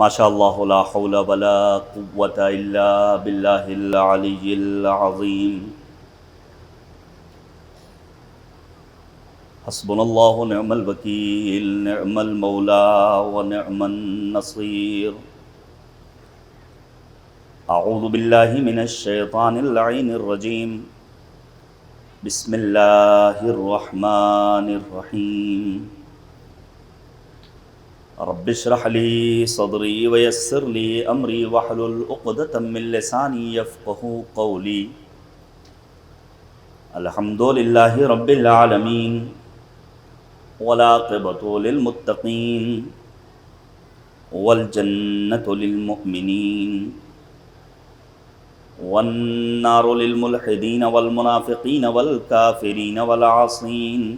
ماشاء اللہ لا حول ولا قوۃ الا باللہ العلی العظیم۔ حسبنا اللہ نعم الوکیل نعم المولا ونعم النصیر۔ اعوذ باللہ من الشیطان اللعین الرجیم، بسم اللہ الرحمن الرحیم۔ رب اشرح لی صدری ویسر لی امری واحلل عقدۃ من لسانی یفقہوا قولی۔ الحمد للہ رب العالمین والعاقبۃ للمتقین والجنۃ للمؤمنین والنار للملحدین والمنافقین والکافرین والعاصین۔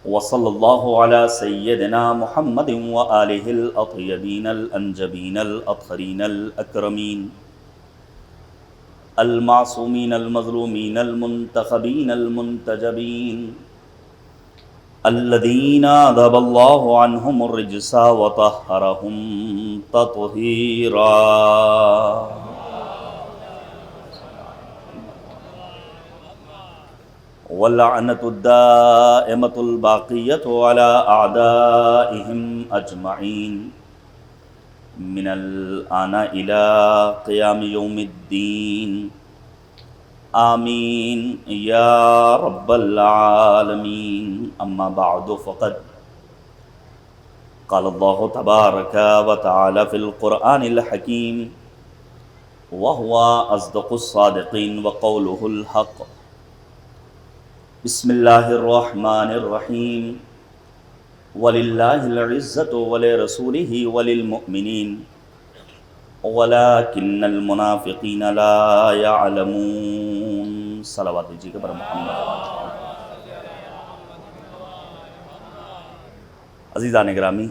وصلی اللہ علی سیدنا محمد وآلہ الاطیبین الانجبین الاطہرین الاکرمین المعصومین المظلومین المنتخبین المنتجبین الذین اذھب اللہ عنہم الرجس وطہرہم تطہیرا۔ واللعنۃ الدائمۃ الباقیۃ علی اعدائہم اجمعین من الآن الی قیام یوم الدین، آمین یا رب العالمین۔ اما بعد فقد قال اللہ تبارک وتعالی فی القرآن الحکیم وہو اصدق الصادقین وقولہ الحق۔ بسم اللہ الرحمن الرحیم۔ وَلِلَّهِ الْعِزَّةُ وَلِرَسُولِهِ وَلِلْمُؤْمِنِينَ وَلَكِنَّ الْمُنَافِقِينَ لَا يَعْلَمُونَ۔ صلوات دیجیے کہ پر محمد۔ عزیزان گرامی،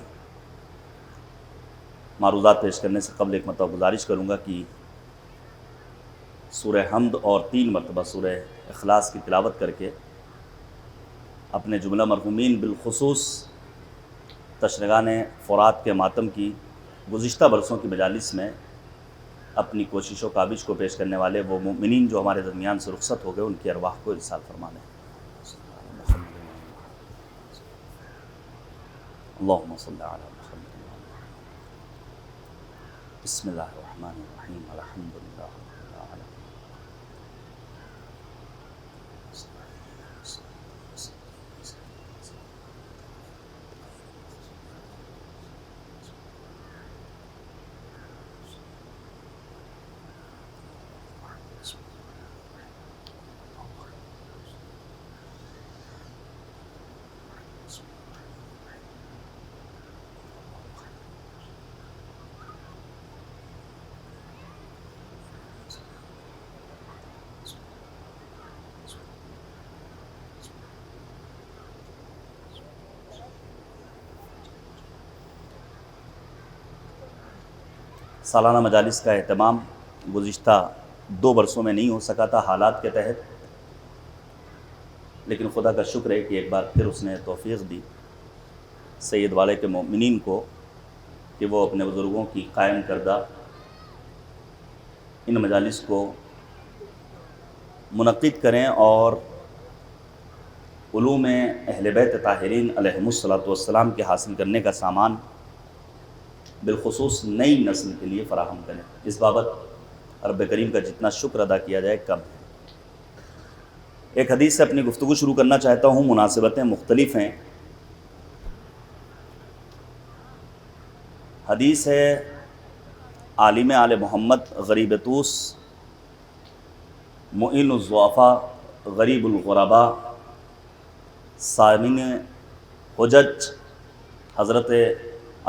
معروضات پیش کرنے سے قبل ایک مرتبہ گزارش کروں گا کہ سورہ حمد اور 3 مرتبہ سورہ اخلاص کی تلاوت کر کے اپنے جملہ مرحومین بالخصوص تشنگان فرات کے ماتم کی گزشتہ برسوں کی مجالس میں اپنی کوشش و کاوش کو پیش کرنے والے وہ مومنین جو ہمارے درمیان سے رخصت ہو گئے، ان کی ارواح کو ارسال فرمانے۔ اللہم صلی علی محمد۔ بسم اللہ الرحمن الرحیم، الحمد للہ رب العالمین۔ سالانہ مجالس کا اہتمام گزشتہ 2 برسوں میں نہیں ہو سکا تھا حالات کے تحت، لیکن خدا کا شکر ہے کہ ایک بار پھر اس نے توفیق دی سید والے کے مومنین کو کہ وہ اپنے بزرگوں کی قائم کردہ ان مجالس کو منعقد کریں اور علوم اہل بیت طاہرین علیہم الصلاۃ والسلام کے حاصل کرنے کا سامان بالخصوص نئی نسل کے لیے فراہم کریں۔ اس بابت رب کریم کا جتنا شکر ادا کیا جائے کم ہے۔ ایک حدیث سے اپنی گفتگو شروع کرنا چاہتا ہوں، مناسبتیں مختلف ہیں۔ حدیث ہے عالم آل محمد غریب طوس معین الضعفاء غریب الغرباء سامن حجج حضرت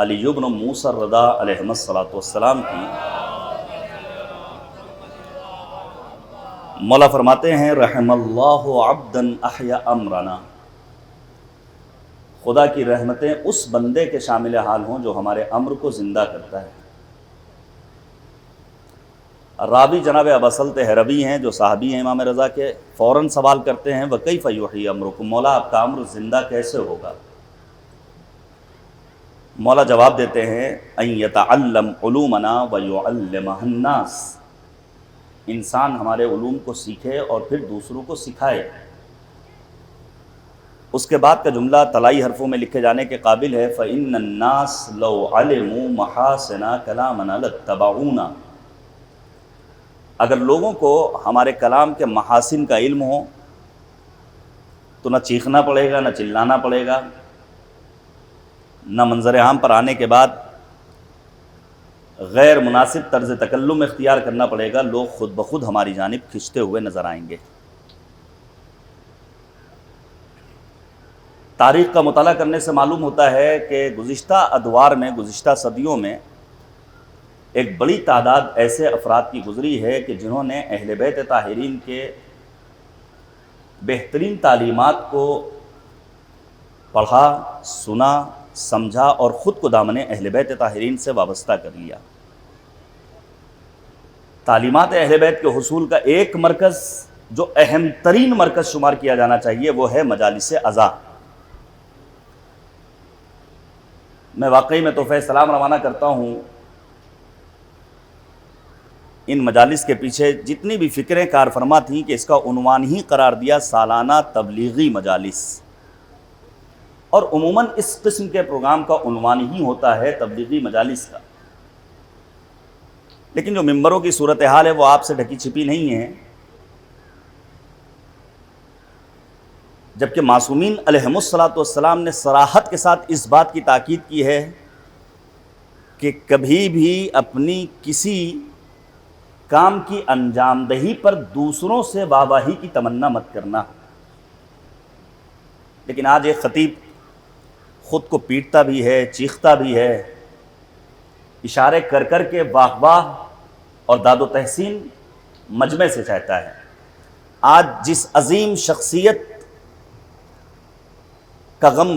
علی بن موسیٰ الرضا علیہ الصلاۃ والسلام کی۔ مولا فرماتے ہیں رحم اللہ عبدا احیا امرنا، خدا کی رحمتیں اس بندے کے شامل حال ہوں جو ہمارے امر کو زندہ کرتا ہے۔ راوی جناب ابا سلط ہروی ہیں جو صحابی ہیں امام رضا کے، فوراً سوال کرتے ہیں وَكَيْفَ يُحْيِي أَمْرُكُمْ، مولا آپ کا امر زندہ کیسے ہوگا؟ مولا جواب دیتے ہیں ان یتعلم علومنا ویعلمہ الناس، انسان ہمارے علوم کو سیکھے اور پھر دوسروں کو سکھائے۔ اس کے بعد کا جملہ طلائی حرفوں میں لکھے جانے کے قابل ہے، فإن الناس لو علموا محاسن کلامنا لاتبعونا، اگر لوگوں کو ہمارے کلام کے محاسن کا علم ہو تو نہ چیخنا پڑے گا، نہ چلانا پڑے گا، نہ منظر عام پر آنے کے بعد غیر مناسب طرز تکلم اختیار کرنا پڑے گا، لوگ خود بخود ہماری جانب کھنچتے ہوئے نظر آئیں گے۔ تاریخ کا مطالعہ کرنے سے معلوم ہوتا ہے کہ گزشتہ ادوار میں، گزشتہ صدیوں میں ایک بڑی تعداد ایسے افراد کی گزری ہے کہ جنہوں نے اہل بیت طاہرین کے بہترین تعلیمات کو پڑھا، سنا، سمجھا اور خود کو دامن اہل بیت طاہرین سے وابستہ کر لیا۔ تعلیمات اہل بیت کے حصول کا ایک مرکز جو اہم ترین مرکز شمار کیا جانا چاہیے وہ ہے مجالس عزا۔ میں واقعی میں تحفہ سلام روانہ کرتا ہوں، ان مجالس کے پیچھے جتنی بھی فکریں کار فرما تھیں کہ اس کا عنوان ہی قرار دیا سالانہ تبلیغی مجالس، اور عموماً اس قسم کے پروگرام کا عنوان ہی ہوتا ہے تبلیغی مجالس کا، لیکن جو ممبروں کی صورتحال ہے وہ آپ سے ڈھکی چھپی نہیں ہے، جبکہ معصومین علیہم الصلاۃ والسلام نے صراحت کے ساتھ اس بات کی تاکید کی ہے کہ کبھی بھی اپنی کسی کام کی انجام دہی پر دوسروں سے واہ واہی کی تمنا مت کرنا۔ لیکن آج ایک خطیب خود کو پیٹتا بھی ہے، چیختا بھی ہے، اشارے کر کر کے واہ واہ اور داد و تحسین مجمع سے چاہتا ہے۔ آج جس عظیم شخصیت کا غم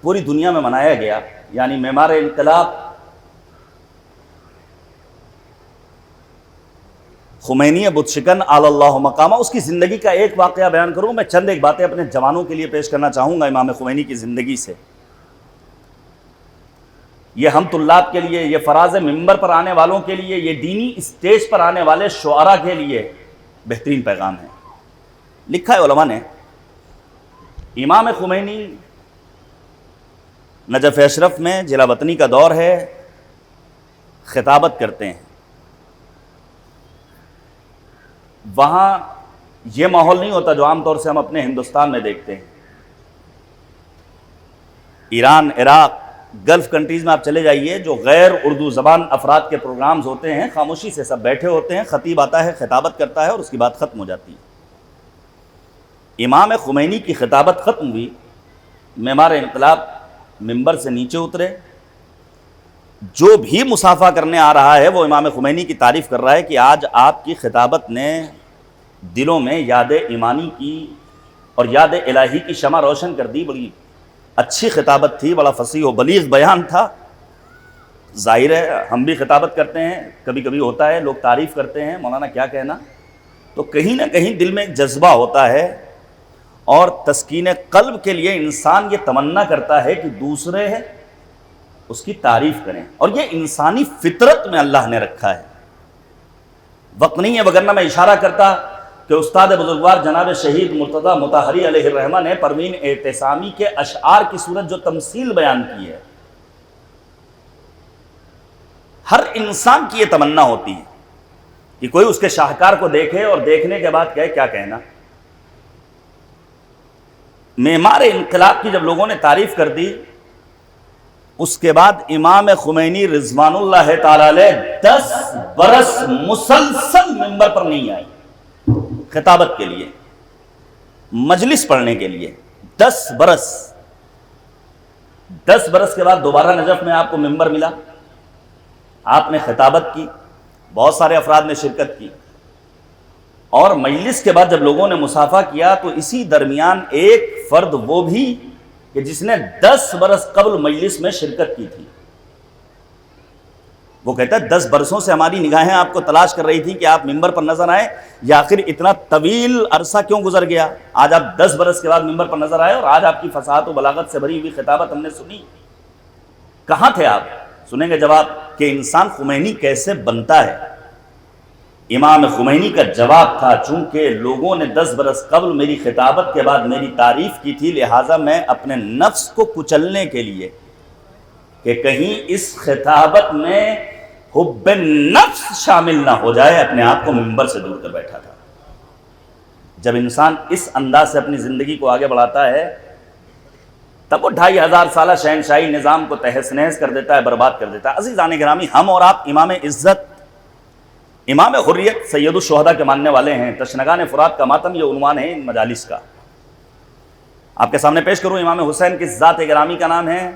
پوری دنیا میں منایا گیا، یعنی معمار انقلاب خمینی بت شکن علی اللہ مقامہ، اس کی زندگی کا ایک واقعہ بیان کروں۔ میں چند ایک باتیں اپنے جوانوں کے لیے پیش کرنا چاہوں گا امام خمینی کی زندگی سے۔ یہ ہم طلاب کے لیے، یہ فراز ممبر پر آنے والوں کے لیے، یہ دینی اسٹیج پر آنے والے شعراء کے لیے بہترین پیغام ہے۔ لکھا ہے علماء نے، امام خمینی نجف اشرف میں جلا وطنی کا دور ہے، خطابت کرتے ہیں۔ وہاں یہ ماحول نہیں ہوتا جو عام طور سے ہم اپنے ہندوستان میں دیکھتے ہیں۔ ایران، عراق، گلف کنٹریز میں آپ چلے جائیے، جو غیر اردو زبان افراد کے پروگرامز ہوتے ہیں، خاموشی سے سب بیٹھے ہوتے ہیں، خطیب آتا ہے، خطابت کرتا ہے اور اس کی بات ختم ہو جاتی ہے۔ امام خمینی کی خطابت ختم ہوئی، معمار انقلاب ممبر سے نیچے اترے، جو بھی مصافحہ کرنے آ رہا ہے وہ امام خمینی کی تعریف کر رہا ہے کہ آج آپ کی خطابت نے دلوں میں یاد ایمانی کی اور یاد الہی کی شمع روشن کر دی۔ بڑی اچھی خطابت تھی، بڑا فصیح و بلیغ بیان تھا۔ ظاہر ہے ہم بھی خطابت کرتے ہیں، کبھی کبھی ہوتا ہے لوگ تعریف کرتے ہیں، مولانا کیا کہنا، تو کہیں نہ کہیں دل میں ایک جذبہ ہوتا ہے، اور تسکین قلب کے لیے انسان یہ تمنا کرتا ہے کہ دوسرے اس کی تعریف کریں، اور یہ انسانی فطرت میں اللہ نے رکھا ہے۔ وقت نہیں ہے، وگرنہ میں اشارہ کرتا کہ استاد بزرگوار جناب شہید مرتضیٰ مطہری علیہ الرحمہ نے پروین اعتصامی کے اشعار کی صورت جو تمثیل بیان کی ہے، ہر انسان کی یہ تمنا ہوتی ہے کہ کوئی اس کے شاہکار کو دیکھے اور دیکھنے کے بعد کہے کیا کہنا۔ معمار انقلاب کی جب لوگوں نے تعریف کر دی، اس کے بعد امام خمینی رضوان اللہ تعالی علیہ 10 برس مسلسل ممبر پر نہیں آئی خطابت کے لیے، مجلس پڑھنے کے لیے۔ 10 برس کے بعد دوبارہ نجف میں آپ کو ممبر ملا، آپ نے خطابت کی، بہت سارے افراد نے شرکت کی، اور مجلس کے بعد جب لوگوں نے مصافحہ کیا تو اسی درمیان ایک فرد وہ بھی کہ جس نے 10 برس قبل مجلس میں شرکت کی تھی، وہ کہتا ہے 10 برسوں سے ہماری نگاہیں آپ کو تلاش کر رہی تھی کہ آپ ممبر پر نظر آئیں، یا آخر اتنا طویل عرصہ کیوں گزر گیا، آج آپ 10 برس کے بعد ممبر پر نظر آئے اور آج آپ کی فصاحت و بلاغت سے بھری ہوئی خطابت ہم نے سنی۔ کہاں تھے آپ؟ سنیں گے جواب کہ انسان خمینی کیسے بنتا ہے۔ امام خمینی کا جواب تھا، چونکہ لوگوں نے 10 برس قبل میری خطابت کے بعد میری تعریف کی تھی، لہٰذا میں اپنے نفس کو کچلنے کے لیے کہ کہیں اس خطابت میں حب نفس شامل نہ ہو جائے، اپنے آپ کو منبر سے دور کر بیٹھا تھا۔ جب انسان اس انداز سے اپنی زندگی کو آگے بڑھاتا ہے تب وہ 2500 سالہ شہنشاہی نظام کو تہس نہس کر دیتا ہے، برباد کر دیتا ہے۔ عزیزان گرامی، ہم اور آپ امام عزت، امام حریت، سید الشہداء کے ماننے والے ہیں۔ تشنگان فرات کا ماتم یہ عنوان ہے ان مجالس کا۔ آپ کے سامنے پیش کروں، امام حسین کی ذات گرامی کا نام ہے۔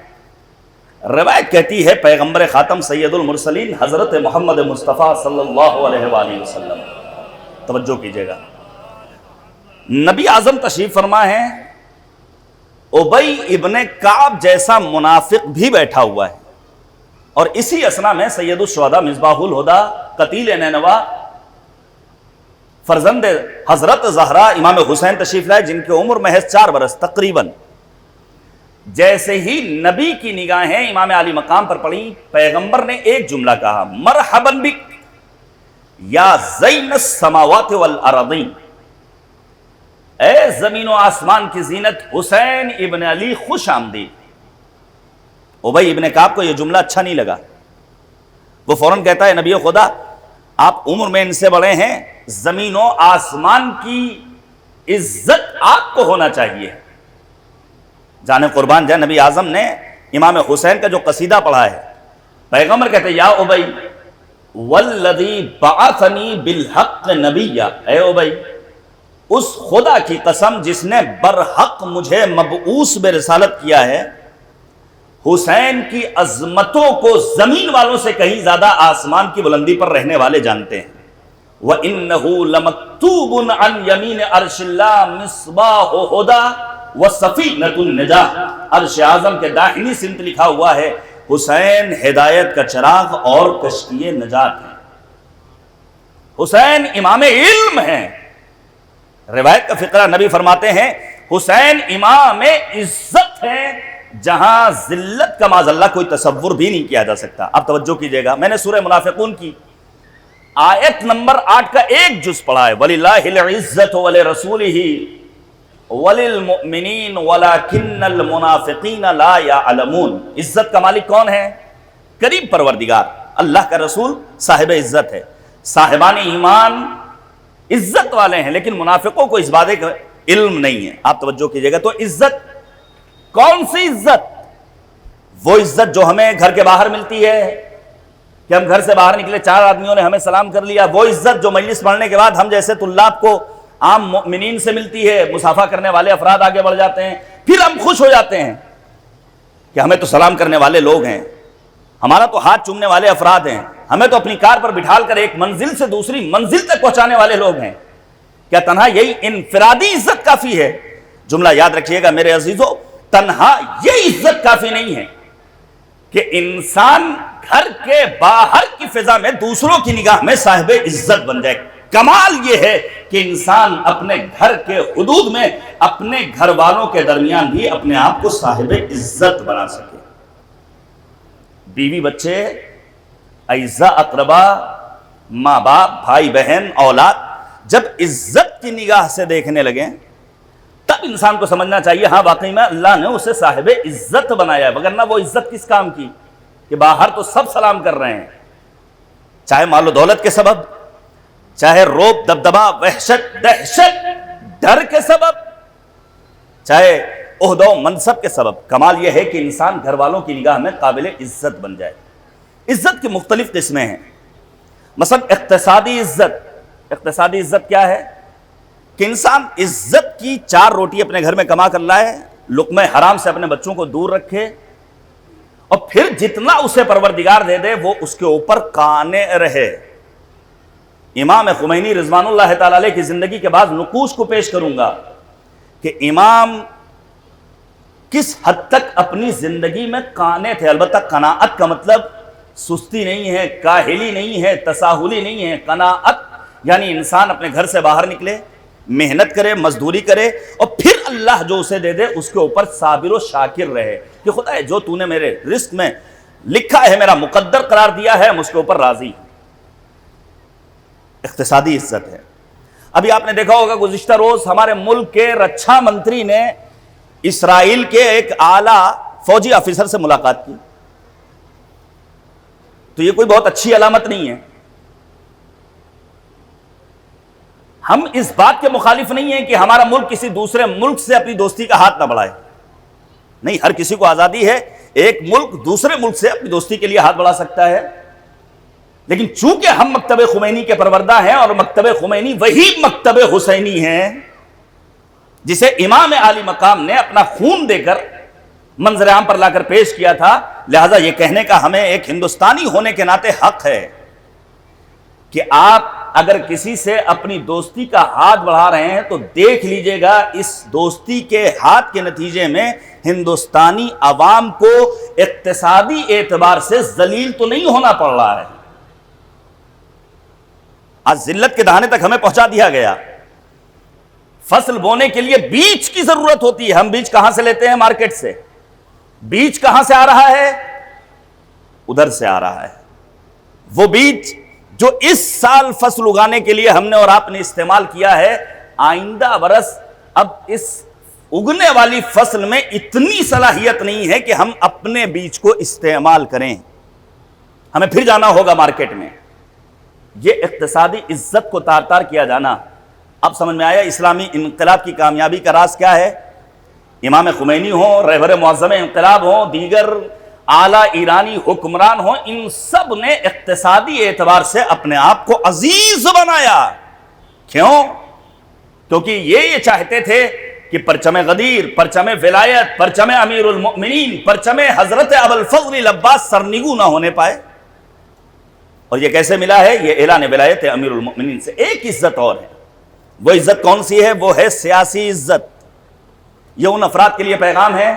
روایت کہتی ہے پیغمبر خاتم سید المرسلین حضرت محمد مصطفیٰ صلی اللہ علیہ وآلہ وسلم، توجہ کیجئے گا، نبی اعظم تشریف فرما ہے، ابی ابن کعب جیسا منافق بھی بیٹھا ہوا ہے، اور اسی اسنا میں سید الشہداء مصباح الہدیٰ قتیل نینوا فرزند حضرت زہرا امام حسین تشریف لائے، جن کی عمر محض 4 برس تقریباً۔ جیسے ہی نبی کی نگاہیں امام علی مقام پر پڑیں، پیغمبر نے ایک جملہ کہا، مرحبا بک یا زین السماوات والارضین، اے زمین و آسمان کی زینت حسین ابن علی، خوش آمدید۔ ابی ابن کعب کو یہ جملہ اچھا نہیں لگا، وہ فوراً کہتا ہے نبی خدا آپ عمر میں ان سے بڑے ہیں، زمین و آسمان کی عزت آپ کو ہونا چاہیے۔ جانے قربان جائے، نبی اعظم نے امام حسین کا جو قصیدہ پڑھا ہے، پیغمبر کہتے ہیں یا ابی والذی بعثنی بالحق نبیا، اے ابی اس خدا کی قسم جس نے برحق مجھے مبعوث برسالت کیا ہے، حسین کی عظمتوں کو زمین والوں سے کہیں زیادہ آسمان کی بلندی پر رہنے والے جانتے ہیں۔ وَإِنَّهُ لَمَكْتُوبٌ عَنْ يَمِينِ عَرْشِ اللَّهِ مِصْبَاحُ هُدَى وَصَفِينَةُ النَّجَاةِ، عرش اعظم کے داہنی سمت لکھا ہوا ہے حسین ہدایت کا چراغ اور کشتی نجات ہے۔ حسین امام علم ہیں۔ روایت کا فقرہ نبی فرماتے ہیں حسین امام عزت ہے، جہاں ذلت کا معاذ اللہ کوئی تصور بھی نہیں کیا جا سکتا۔ اب توجہ کیجئے گا، میں نے سورہ منافقون کی آیت نمبر 8 کا ایک جز پڑھا ہے، وَلِلَّهِ الْعِزَّةُ وَلِرَسُولِهِ وَلِلْمُؤْمِنِينَ وَلَكِنَّ الْمُنَافِقِينَ لَا يَعْلَمُونَ۔ عزت کا مالک کون ہے؟ کریم پروردگار، اللہ کا رسول صاحب عزت ہے، صاحبان ایمان عزت والے ہیں، لیکن منافقوں کو اس بات کا علم نہیں ہے۔ آپ توجہ کیجئے گا، تو عزت کون سی عزت؟ وہ عزت جو ہمیں گھر کے باہر ملتی ہے کہ ہم گھر سے باہر نکلے 4 آدمیوں نے ہمیں سلام کر لیا، وہ عزت جو مجلس پڑھنے کے بعد ہم جیسے طلاب کو عام مؤمنین سے ملتی ہے، مصافحہ کرنے والے افراد آگے بڑھ جاتے ہیں، پھر ہم خوش ہو جاتے ہیں کہ ہمیں تو سلام کرنے والے لوگ ہیں، ہمارا تو ہاتھ چومنے والے افراد ہیں، ہمیں تو اپنی کار پر بٹھال کر ایک منزل سے دوسری منزل تک پہنچانے والے لوگ ہیں۔ کیا تنہا یہی انفرادی عزت کافی ہے؟ جملہ یاد رکھیے گا میرے عزیزو، تنہا یہ عزت کافی نہیں ہے کہ انسان گھر کے باہر کی فضا میں دوسروں کی نگاہ میں صاحب عزت بن جائے۔ کمال یہ ہے کہ انسان اپنے گھر کے حدود میں اپنے گھر والوں کے درمیان بھی اپنے آپ کو صاحب عزت بنا سکے۔ بیوی بچے، اعزاء اقربا، ماں باپ، بھائی بہن، اولاد جب عزت کی نگاہ سے دیکھنے لگیں تب انسان کو سمجھنا چاہیے ہاں واقعی میں اللہ نے اسے صاحب عزت بنایا ہے، وگرنہ وہ عزت کس کام کی کہ باہر تو سب سلام کر رہے ہیں، چاہے مال و دولت کے سبب، چاہے روب دبدبا وحشت دہشت ڈر کے سبب، چاہے عہدہ و منصب کے سبب۔ کمال یہ ہے کہ انسان گھر والوں کی نگاہ میں قابل عزت بن جائے۔ عزت کی مختلف قسمیں ہیں، مثلا اقتصادی عزت۔ اقتصادی عزت کیا ہے؟ کہ انسان عزت کی 4 روٹی اپنے گھر میں کما کر لائے، لقمہ حرام سے اپنے بچوں کو دور رکھے، اور پھر جتنا اسے پروردگار دے دے وہ اس کے اوپر قانع رہے۔ امام خمینی رضوان اللہ تعالی علیہ کی زندگی کے بعد نقوش کو پیش کروں گا کہ امام کس حد تک اپنی زندگی میں قانع تھے۔ البتہ قناعت کا مطلب سستی نہیں ہے، کاہلی نہیں ہے، تساہلی نہیں ہے۔ قناعت یعنی انسان اپنے گھر سے باہر نکلے، محنت کرے، مزدوری کرے، اور پھر اللہ جو اسے دے دے اس کے اوپر صابر و شاکر رہے کہ خدا جو تو نے میرے رزق میں لکھا ہے میرا مقدر قرار دیا ہے، ہم اس کے اوپر راضی ہیں۔ اقتصادی عزت ہے۔ ابھی آپ نے دیکھا ہوگا گزشتہ روز ہمارے ملک کے رکشا منتری نے اسرائیل کے ایک اعلیٰ فوجی آفیسر سے ملاقات کی، تو یہ کوئی بہت اچھی علامت نہیں ہے۔ ہم اس بات کے مخالف نہیں ہیں کہ ہمارا ملک کسی دوسرے ملک سے اپنی دوستی کا ہاتھ نہ بڑھائے، نہیں، ہر کسی کو آزادی ہے، ایک ملک دوسرے ملک سے اپنی دوستی کے لیے ہاتھ بڑھا سکتا ہے، لیکن چونکہ ہم مکتب خمینی کے پروردہ ہیں، اور مکتب خمینی وہی مکتب حسینی ہے جسے امام عالی مقام نے اپنا خون دے کر منظر عام پر لا کر پیش کیا تھا، لہذا یہ کہنے کا ہمیں ایک ہندوستانی ہونے کے ناطے حق ہے کہ آپ اگر کسی سے اپنی دوستی کا ہاتھ بڑھا رہے ہیں تو دیکھ لیجئے گا اس دوستی کے ہاتھ کے نتیجے میں ہندوستانی عوام کو اقتصادی اعتبار سے ذلیل تو نہیں ہونا پڑ رہا ہے۔ آج ذلت کے دہانے تک ہمیں پہنچا دیا گیا۔ فصل بونے کے لیے بیج کی ضرورت ہوتی ہے، ہم بیج کہاں سے لیتے ہیں؟ مارکیٹ سے۔ بیج کہاں سے آ رہا ہے؟ ادھر سے آ رہا ہے۔ وہ بیج جو اس سال فصل اگانے کے لیے ہم نے اور آپ نے استعمال کیا ہے، آئندہ برس اب اس اگنے والی فصل میں اتنی صلاحیت نہیں ہے کہ ہم اپنے بیج کو استعمال کریں، ہمیں پھر جانا ہوگا مارکیٹ میں۔ یہ اقتصادی عزت کو تار تار کیا جانا، اب سمجھ میں آیا اسلامی انقلاب کی کامیابی کا راز کیا ہے؟ امام خمینی ہوں، رہبر معظم انقلاب ہوں، دیگر اعلیٰ ایرانی حکمران ہوں، ان سب نے اقتصادی اعتبار سے اپنے آپ کو عزیز بنایا۔ کیوں؟ کیونکہ یہ چاہتے تھے کہ پرچم غدیر، پرچم ولایت، پرچم امیر المؤمنین، پرچم حضرت ابوالفضل العباس سرنگو نہ ہونے پائے۔ اور یہ کیسے ملا ہے؟ یہ اعلان ولایت امیر المؤمنین سے۔ ایک عزت اور ہے، وہ عزت کون سی ہے؟ وہ ہے سیاسی عزت۔ یہ ان افراد کے لیے پیغام ہے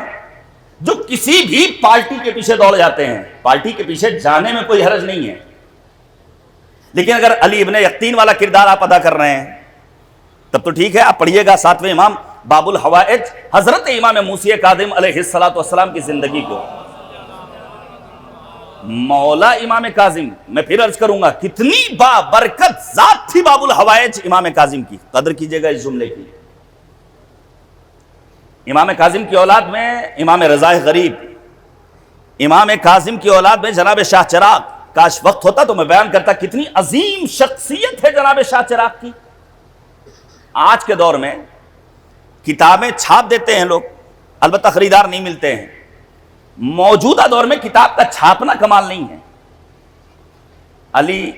جو کسی بھی پارٹی کے پیچھے دوڑ جاتے ہیں۔ پارٹی کے پیچھے جانے میں کوئی حرج نہیں ہے، لیکن اگر علی ابن یقطین والا کردار آپ ادا کر رہے ہیں تب تو ٹھیک ہے، آپ پڑھیے گا 7ویں امام باب الحوائج حضرت امام موسی کاظم علیہ السلام کی زندگی کو۔ مولا امام کاظم، میں پھر عرض کروں گا کتنی بابرکت ذات تھی باب الحوائج امام کاظم کی، قدر کیجئے گا اس جملے کی۔ امام کاظم کی اولاد میں امام رضا غریب، امام کاظم کی اولاد میں جناب شاہ چراغ۔ کاش وقت ہوتا تو میں بیان کرتا کتنی عظیم شخصیت ہے جناب شاہ چراغ کی۔ آج کے دور میں کتابیں چھاپ دیتے ہیں لوگ، البتہ خریدار نہیں ملتے ہیں۔ موجودہ دور میں کتاب کا چھاپنا کمال نہیں ہے۔ علی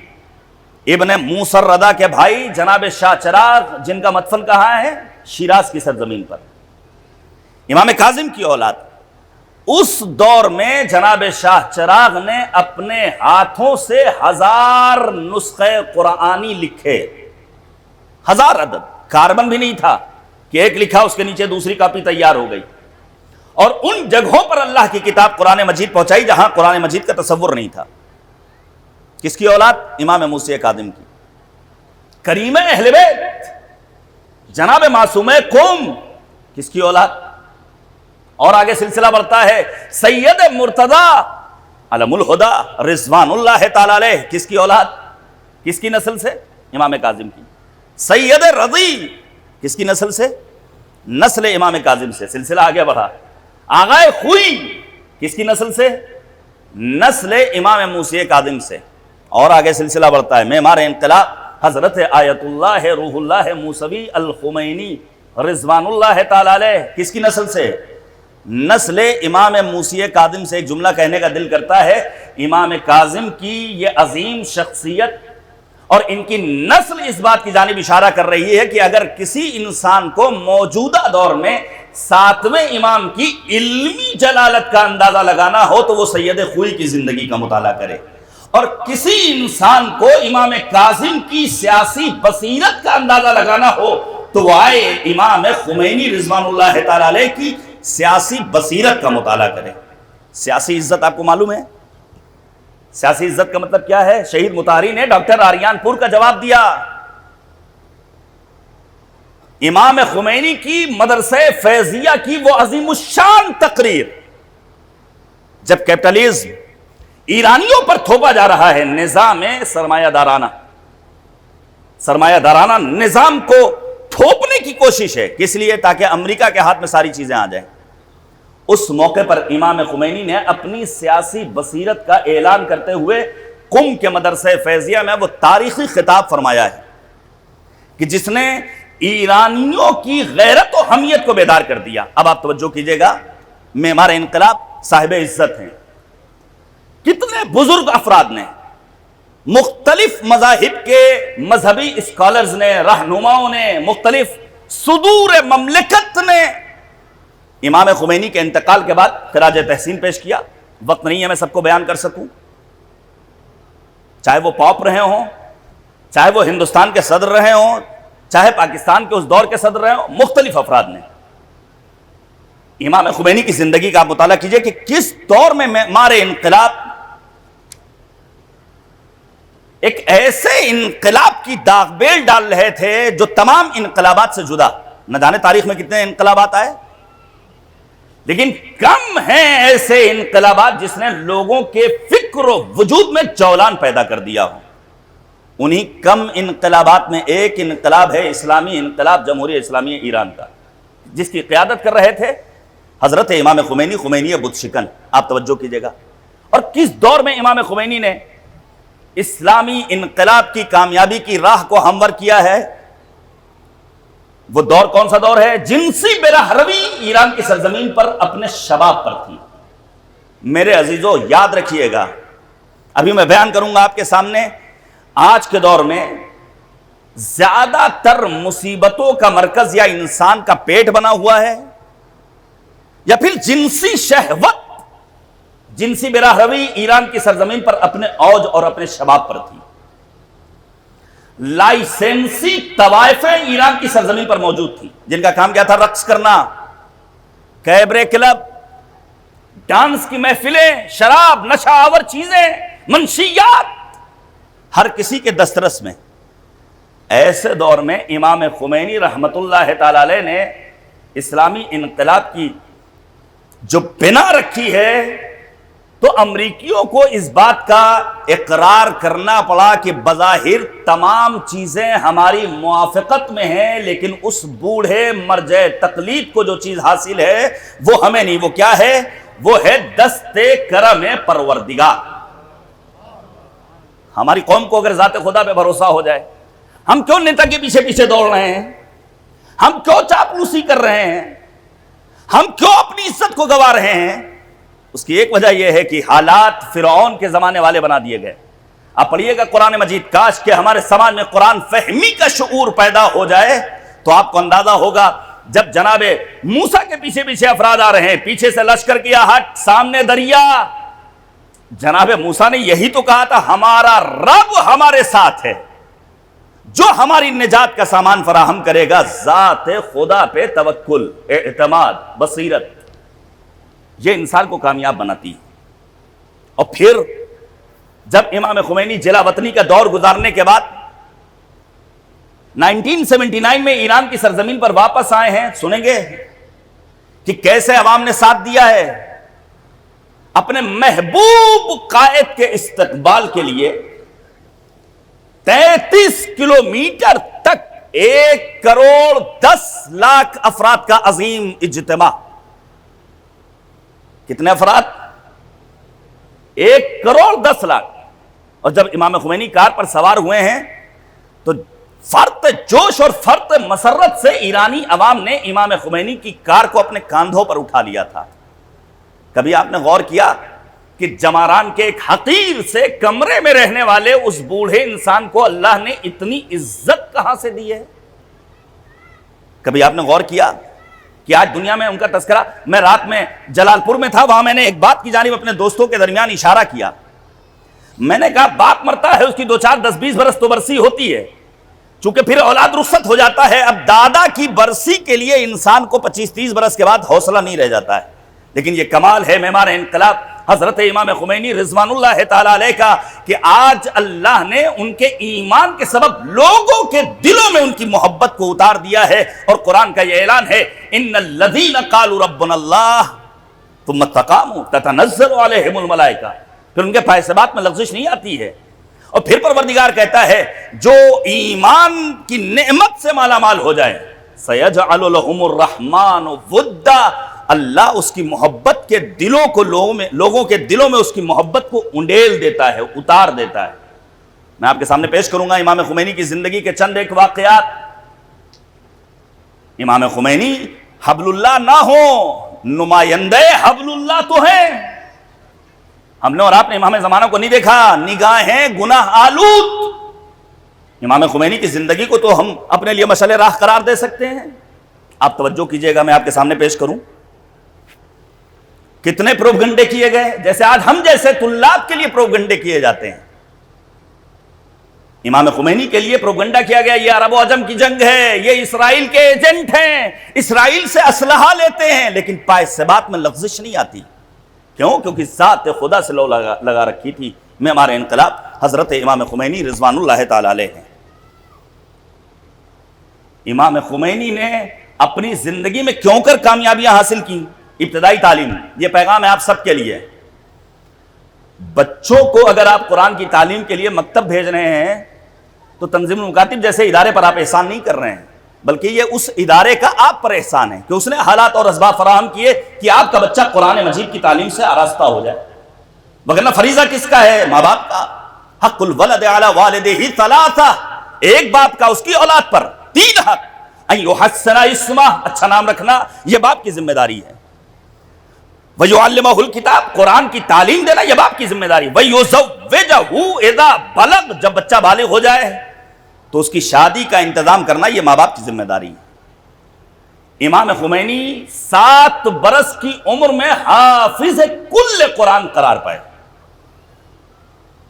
ابن موسی الرضا کے بھائی جناب شاہ چراغ، جن کا مدفن کہاں ہے؟ شیراز کی سرزمین پر۔ امام کاظم کی اولاد، اس دور میں جناب شاہ چراغ نے اپنے ہاتھوں سے 1000 نسخے قرآنی لکھے، 1000 عدد۔ کاربن بھی نہیں تھا کہ ایک لکھا اس کے نیچے دوسری کاپی تیار ہو گئی، اور ان جگہوں پر اللہ کی کتاب قرآن مجید پہنچائی جہاں قرآن مجید کا تصور نہیں تھا۔ کس کی اولاد؟ امام موسی کاظم کی۔ کریم اہل بیت جناب معصوم قوم، کس کی اولاد؟ اور آگے سلسلہ بڑھتا ہے، سید مرتضی علم الہدا رضوان اللہ تعالی علیہ، کس کی اولاد؟ کس کی نسل سے؟ امام کاظم کی۔ سید رضی کس کی نسل سے؟ نسل امام کاظم سے۔ سلسلہ آگے بڑھا، آغائے خوئی کس کی نسل سے؟ نسل امام موسی کاظم سے۔ اور آگے سلسلہ بڑھتا ہے، معمار انقلاب حضرت آیت اللہ روح اللہ موسوی الخمینی رضوان اللہ تعالی علیہ، کس کی نسل سے؟ نسل امام موسی کاظم سے۔ ایک جملہ کہنے کا دل کرتا ہے، امام کاظم کی یہ عظیم شخصیت اور ان کی نسل اس بات کی جانب اشارہ کر رہی ہے کہ اگر کسی انسان کو موجودہ دور میں 7ویں امام کی علمی جلالت کا اندازہ لگانا ہو تو وہ سید خوئی کی زندگی کا مطالعہ کرے، اور کسی انسان کو امام کاظم کی سیاسی بصیرت کا اندازہ لگانا ہو تو وہ آئے امام خمینی رضوان اللہ تعالی علیہ کی سیاسی بصیرت کا مطالعہ کرے۔ سیاسی عزت آپ کو معلوم ہے؟ سیاسی عزت کا مطلب کیا ہے؟ شہید مطہری نے ڈاکٹر آریان پور کا جواب دیا۔ امام خمینی کی مدرسہ فیضیہ کی وہ عظیم الشان تقریر، جب کیپٹلزم ایرانیوں پر تھوپا جا رہا ہے نظام سرمایہ دارانہ نظام کو تھوپنے کی کوشش ہے. کس لیے؟ تاکہ امریکہ کے ہاتھ میں ساری چیزیں آ جائیں. اس موقع پر امام خمینی نے اپنی سیاسی بصیرت کا اعلان کرتے ہوئے قم کے مدرسہ فیضیہ میں وہ تاریخی خطاب فرمایا ہے کہ جس نے ایرانیوں کی غیرت و حمیت کو بیدار کر دیا. اب آپ توجہ کیجئے گا، معمار انقلاب صاحب عزت ہیں، کتنے بزرگ افراد نے، مختلف مذاہب کے مذہبی اسکالرز نے، رہنماؤں نے، مختلف صدور مملکت نے امام خمینی کے انتقال کے بعد خراج تحسین پیش کیا. وقت نہیں ہے میں سب کو بیان کر سکوں، چاہے وہ پاپ رہے ہوں، چاہے وہ ہندوستان کے صدر رہے ہوں، چاہے پاکستان کے اس دور کے صدر رہے ہوں. مختلف افراد نے امام خمینی کی زندگی کا آپ مطالعہ کیجئے کہ کس دور میں معمار انقلاب ایک ایسے انقلاب کی داغ بیل ڈال رہے تھے جو تمام انقلابات سے جدا. نہ جانے تاریخ میں کتنے انقلابات آئے، لیکن کم ہیں ایسے انقلابات جس نے لوگوں کے فکر و وجود میں جولان پیدا کر دیا ہو. انہی کم انقلابات میں ایک انقلاب ہے اسلامی انقلاب جمہوریہ اسلامی ایران کا، جس کی قیادت کر رہے تھے حضرت امام خمینی، خمینی بت شکن. آپ توجہ کیجئے گا. اور کس دور میں امام خمینی نے اسلامی انقلاب کی کامیابی کی راہ کو ہموار کیا ہے؟ وہ دور کون سا دور ہے؟ جنسی براہ روی ایران کی سرزمین پر اپنے شباب پر تھی. میرے عزیزو یاد رکھیے گا، ابھی میں بیان کروں گا آپ کے سامنے، آج کے دور میں زیادہ تر مصیبتوں کا مرکز یا انسان کا پیٹ بنا ہوا ہے یا پھر جنسی شہوت، جنسی براہ روی ایران کی سرزمین پر اپنے اوج اور اپنے شباب پر تھی. لائسنسی طوائفیں ایران کی سرزمین پر موجود تھی جن کا کام کیا تھا؟ رقص کرنا، کیبرے کلب، ڈانس کی محفلیں، شراب، نشہ آور چیزیں، منشیات ہر کسی کے دسترس میں. ایسے دور میں امام خمینی رحمت اللہ تعالی علیہ نے اسلامی انقلاب کی جو بنا رکھی ہے تو امریکیوں کو اس بات کا اقرار کرنا پڑا کہ بظاہر تمام چیزیں ہماری موافقت میں ہیں، لیکن اس بوڑھے مرجع تقلید کو جو چیز حاصل ہے وہ ہمیں نہیں. وہ کیا ہے؟ وہ ہے دست کرم پروردگار. ہماری قوم کو اگر ذات خدا پہ بھروسہ ہو جائے، ہم کیوں نیتا کے پیچھے پیچھے دوڑ رہے ہیں؟ ہم کیوں چاپلوسی کر رہے ہیں؟ ہم کیوں اپنی عزت کو گوا رہے ہیں؟ اس کی ایک وجہ یہ ہے کہ حالات فرعون کے زمانے والے بنا دیے گئے. آپ پڑھیے گا قرآن مجید، کاش کہ ہمارے سماج میں قرآن فہمی کا شعور پیدا ہو جائے تو آپ کو اندازہ ہوگا جب جناب موسیٰ کے پیچھے پیچھے افراد آ رہے ہیں، پیچھے سے لشکر کیا ہٹ، سامنے دریا، جناب موسیٰ نے یہی تو کہا تھا ہمارا رب ہمارے ساتھ ہے، جو ہماری نجات کا سامان فراہم کرے گا. ذات خدا پہ توکل، اعتماد، بصیرت، یہ انسان کو کامیاب بناتی ہے. اور پھر جب امام خمینی جلا وطنی کا دور گزارنے کے بعد 1979 میں ایران کی سرزمین پر واپس آئے ہیں، سنیں گے کہ کیسے عوام نے ساتھ دیا ہے. اپنے محبوب قائد کے استقبال کے لیے 33 کلومیٹر تک 1,10,00,000 افراد کا عظیم اجتماع. کتنے افراد؟ 1,10,00,000. اور جب امام خمینی کار پر سوار ہوئے ہیں تو فرط جوش اور فرط مسرت سے ایرانی عوام نے امام خمینی کی کار کو اپنے کاندھوں پر اٹھا لیا تھا. کبھی آپ نے غور کیا کہ جماران کے ایک حقیر سے کمرے میں رہنے والے اس بوڑھے انسان کو اللہ نے اتنی عزت کہاں سے دی ہے؟ کبھی آپ نے غور کیا کہ آج دنیا میں ان کا تذکرہ، میں رات میں جلال پور میں تھا، وہاں میں نے ایک بات کی جانب اپنے دوستوں کے درمیان اشارہ کیا. میں نے کہا باپ مرتا ہے اس کی 2 4 10 20 برس تو برسی ہوتی ہے، چونکہ پھر اولاد رخصت ہو جاتا ہے. اب دادا کی برسی کے لیے انسان کو 25 30 برس کے بعد حوصلہ نہیں رہ جاتا ہے. لیکن یہ کمال ہے معمار انقلاب حضرت امام خمینی رضوان اللہ تعالی علیہ کا کہ آج اللہ نے ان کے ایمان کے سبب لوگوں کے دلوں میں ان کی محبت کو اتار دیا ہے. اور قرآن کا یہ اعلان ہے ان الذین قالوا ربنا اللہ ثم استقاموا تتنزل علیہم الملائکہ. پھر ان کے فیصلات میں لغزش نہیں آتی ہے. اور پھر پروردگار کہتا ہے جو ایمان کی نعمت سے مالا مال ہو جائے سَيَجْعَلُ لَهُمُ الرَّحْمَنُ وُدًّا، اللہ اس کی محبت کے دلوں کو لوگوں کے دلوں میں اس کی محبت کو انڈیل دیتا ہے، اتار دیتا ہے. میں آپ کے سامنے پیش کروں گا امام خمینی کی زندگی کے چند ایک واقعات. امام خمینی حبل اللہ نہ ہو، نمائندے حبل اللہ تو ہیں. ہم نے اور آپ نے امام زمانہ کو نہیں دیکھا، نگاہیں گناہ آلود. امام خمینی کی زندگی کو تو ہم اپنے لیے مشعل راہ قرار دے سکتے ہیں. آپ توجہ کیجئے گا، میں آپ کے سامنے پیش کروں. کتنے پروپگنڈے کیے گئے، جیسے آج ہم جیسے طلاب کے لیے پروپگنڈے کیے جاتے ہیں. امام خمینی کے لیے پروپگنڈا کیا گیا یہ عرب و عجم کی جنگ ہے، یہ اسرائیل کے ایجنٹ ہیں، اسرائیل سے اسلحہ لیتے ہیں، لیکن پائے ثبات میں لغزش نہیں آتی. کیوں؟ کیونکہ ذات خدا سے لو لگا رکھی تھی. معمار انقلاب حضرت امام خمینی رضوان اللہ تعالی علیہ ہیں. امام خمینی نے اپنی زندگی میں کیوں کر کامیابیاں حاصل کی؟ ابتدائی تعلیم. یہ پیغام ہے آپ سب کے لیے. بچوں کو اگر آپ قرآن کی تعلیم کے لیے مکتب بھیج رہے ہیں تو تنظیم المکاتب جیسے ادارے پر آپ احسان نہیں کر رہے ہیں، بلکہ یہ اس ادارے کا آپ پر احسان ہے کہ اس نے حالات اور اسباب فراہم کیے کہ آپ کا بچہ قرآن مجید کی تعلیم سے آراستہ ہو جائے. وگرنہ فریضہ کس کا ہے؟ ماں باپ کا. حق الولد علی والدہ ثلاثہ، ایک باپ کا اس کی اولاد پر 3 حق. ان یحسن اسمہ، اچھا نام رکھنا، یہ باپ کی ذمہ داری ہے. وَيُعَلِّمَهُ الْكِتَابَ، قرآن کی تعلیم دینا یہ باپ کی ذمہ داری. وَيُزَوِّجَهُ اِذَا بَلَغَ، جب بچہ بالغ ہو جائے تو اس کی شادی کا انتظام کرنا یہ ماں باپ کی ذمہ داری ہے. امام خمینی 7 برس کی عمر میں حافظ کل قرآن قرار پائے.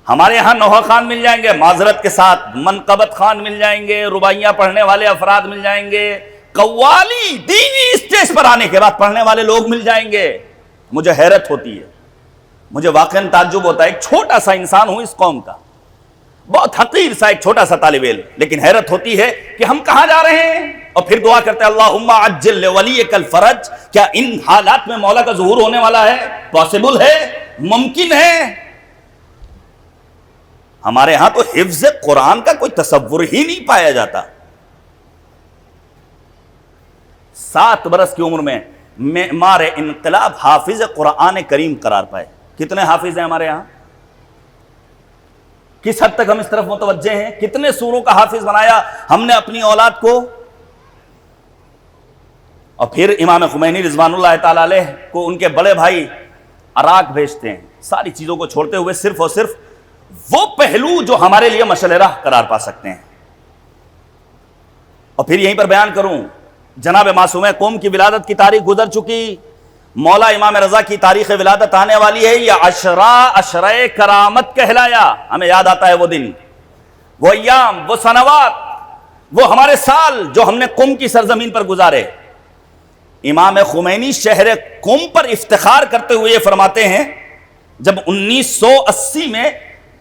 ہمارے ہاں نوحہ خان مل جائیں گے معذرت کے ساتھ، منقبت خان مل جائیں گے، رباعیاں پڑھنے والے افراد مل جائیں گے، قوالی دینی اسٹیج پر آنے کے بعد پڑھنے والے لوگ مل جائیں گے. مجھے حیرت ہوتی ہے، مجھے واقعاً تعجب ہوتا ہے. ایک چھوٹا سا انسان ہوں اس قوم کا، بہت حقیر سا ایک چھوٹا سا طالب علم، لیکن حیرت ہوتی ہے کہ ہم کہاں جا رہے ہیں. اور پھر دعا کرتے ہیں اللہم عجل لولیک الفرج. کیا ان حالات میں مولا کا ظہور ہونے والا ہے؟ پاسبل ہے، ممکن ہے. ہمارے ہاں تو حفظ قرآن کا کوئی تصور ہی نہیں پایا جاتا. 7 برس کی عمر میں معمار انقلاب حافظ قرآن کریم قرار پائے. کتنے حافظ ہیں ہمارے ہاں؟ کس حد تک ہم اس طرف متوجہ ہیں؟ کتنے سوروں کا حافظ بنایا ہم نے اپنی اولاد کو. اور پھر امام خمینی رضوان اللہ تعالی علیہ کو ان کے بڑے بھائی عراق بھیجتے ہیں، ساری چیزوں کو چھوڑتے ہوئے صرف اور صرف وہ پہلو جو ہمارے لیے مشعل راہ قرار پا سکتے ہیں. اور پھر یہیں پر بیان کروں، جناب معصوم قوم کی ولادت کی تاریخ گزر چکی، مولا امام رضا کی تاریخ ولادت آنے والی ہے. یہ عشرہ کرامت کہلایا. ہمیں یاد آتا ہے وہ دن، وہ ایام، وہ سنوات، وہ ہمارے سال جو ہم نے قم کی سرزمین پر گزارے. امام خمینی شہر قم پر افتخار کرتے ہوئے یہ فرماتے ہیں، جب 1980 میں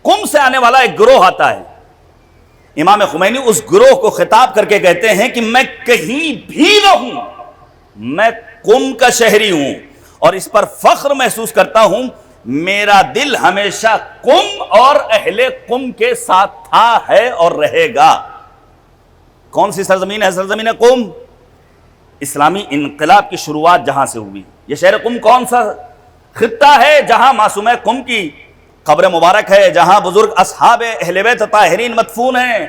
قم سے آنے والا ایک گروہ آتا ہے، امام خمینی اس گروہ کو خطاب کر کے کہتے ہیں کہ میں کہیں بھی رہوں، میں قم کا شہری ہوں اور اس پر فخر محسوس کرتا ہوں. میرا دل ہمیشہ قم اور اہل قم کے ساتھ تھا، ہے اور رہے گا. کون سی سرزمین ہے؟ سرزمین قم. اسلامی انقلاب کی شروعات جہاں سے ہوئی. یہ شہر قم کون سا خطہ ہے؟ جہاں معصوم قم کی قبر مبارک ہے، جہاں بزرگ اصحاب اہل بیت طاہرین مدفون ہیں.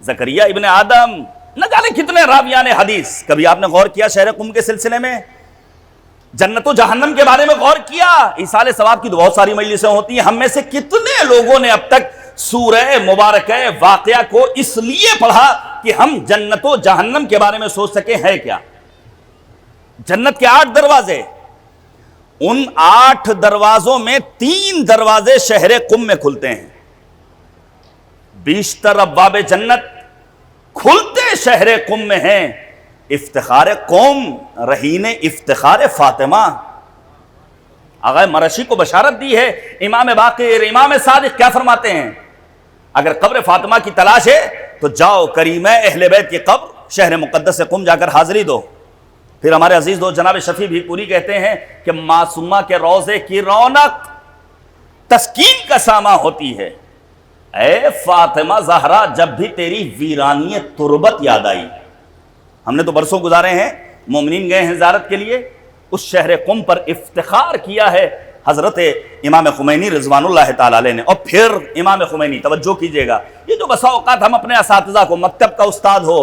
زکریا ابن آدم، نہ جانے کتنے راویان حدیث. کبھی آپ نے غور کیا شہر قم کے سلسلے میں؟ جنت و جہنم کے بارے میں غور کیا؟ ایصال ثواب کی تو بہت ساری مجلسیں ہوتی ہیں. ہم میں سے کتنے لوگوں نے اب تک سورہ مبارکہ واقعہ کو اس لیے پڑھا کہ ہم جنت و جہنم کے بارے میں سوچ سکیں ہے کیا؟ جنت کے 8 دروازے، ان 8 دروازوں میں 3 دروازے شہر قم میں کھلتے ہیں. بیشتر ابواب جنت کھلتے شہر قم میں ہیں. افتخار قوم، رہین افتخار فاطمہ. آغا مرشی کو بشارت دی ہے. امام باقر، امام صادق کیا فرماتے ہیں؟ اگر قبر فاطمہ کی تلاش ہے تو جاؤ کریمہ اہل بیت کی قبر شہر مقدس قم جا کر حاضری دو. پھر ہمارے عزیز دوست جناب شفیع بھی پوری کہتے ہیں کہ معصومہ کے روضے کی رونق تسکین کا ساما ہوتی ہے۔ اے فاطمہ زہرا، جب بھی تیری ویرانی تربت یاد آئی، ہم نے تو برسوں گزارے ہیں، مومنین گئے ہیں زیارت کے لیے، اس شہر قم پر افتخار کیا ہے حضرت امام خمینی رضوان اللہ تعالی علیہ نے۔ اور پھر امام خمینی، توجہ کیجئے گا، یہ جو بسا اوقات ہم اپنے اساتذہ کو، مکتب کا استاد ہو،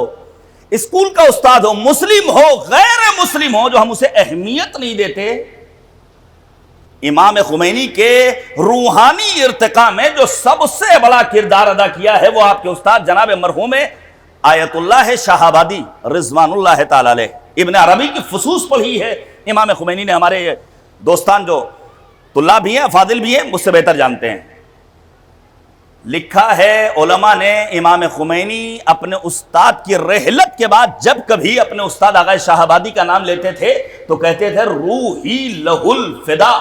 اسکول کا استاد ہو، مسلم ہو غیر مسلم ہو، جو ہم اسے اہمیت نہیں دیتے، امام خمینی کے روحانی ارتقاء میں جو سب سے بڑا کردار ادا کیا ہے وہ آپ کے استاد جناب مرحوم آیت اللہ شاہ آبادی رضوان اللہ تعالی علیہ۔ ابن عربی کی فصوص پڑھی ہے امام خمینی نے، ہمارے دوستان جو طلاب بھی ہیں، فاضل بھی ہیں، مجھ سے بہتر جانتے ہیں۔ لکھا ہے علماء نے، امام خمینی اپنے استاد کی رحلت کے بعد جب کبھی اپنے استاد آقا شاہ آبادی کا نام لیتے تھے تو کہتے تھے روحی لہ الفدا۔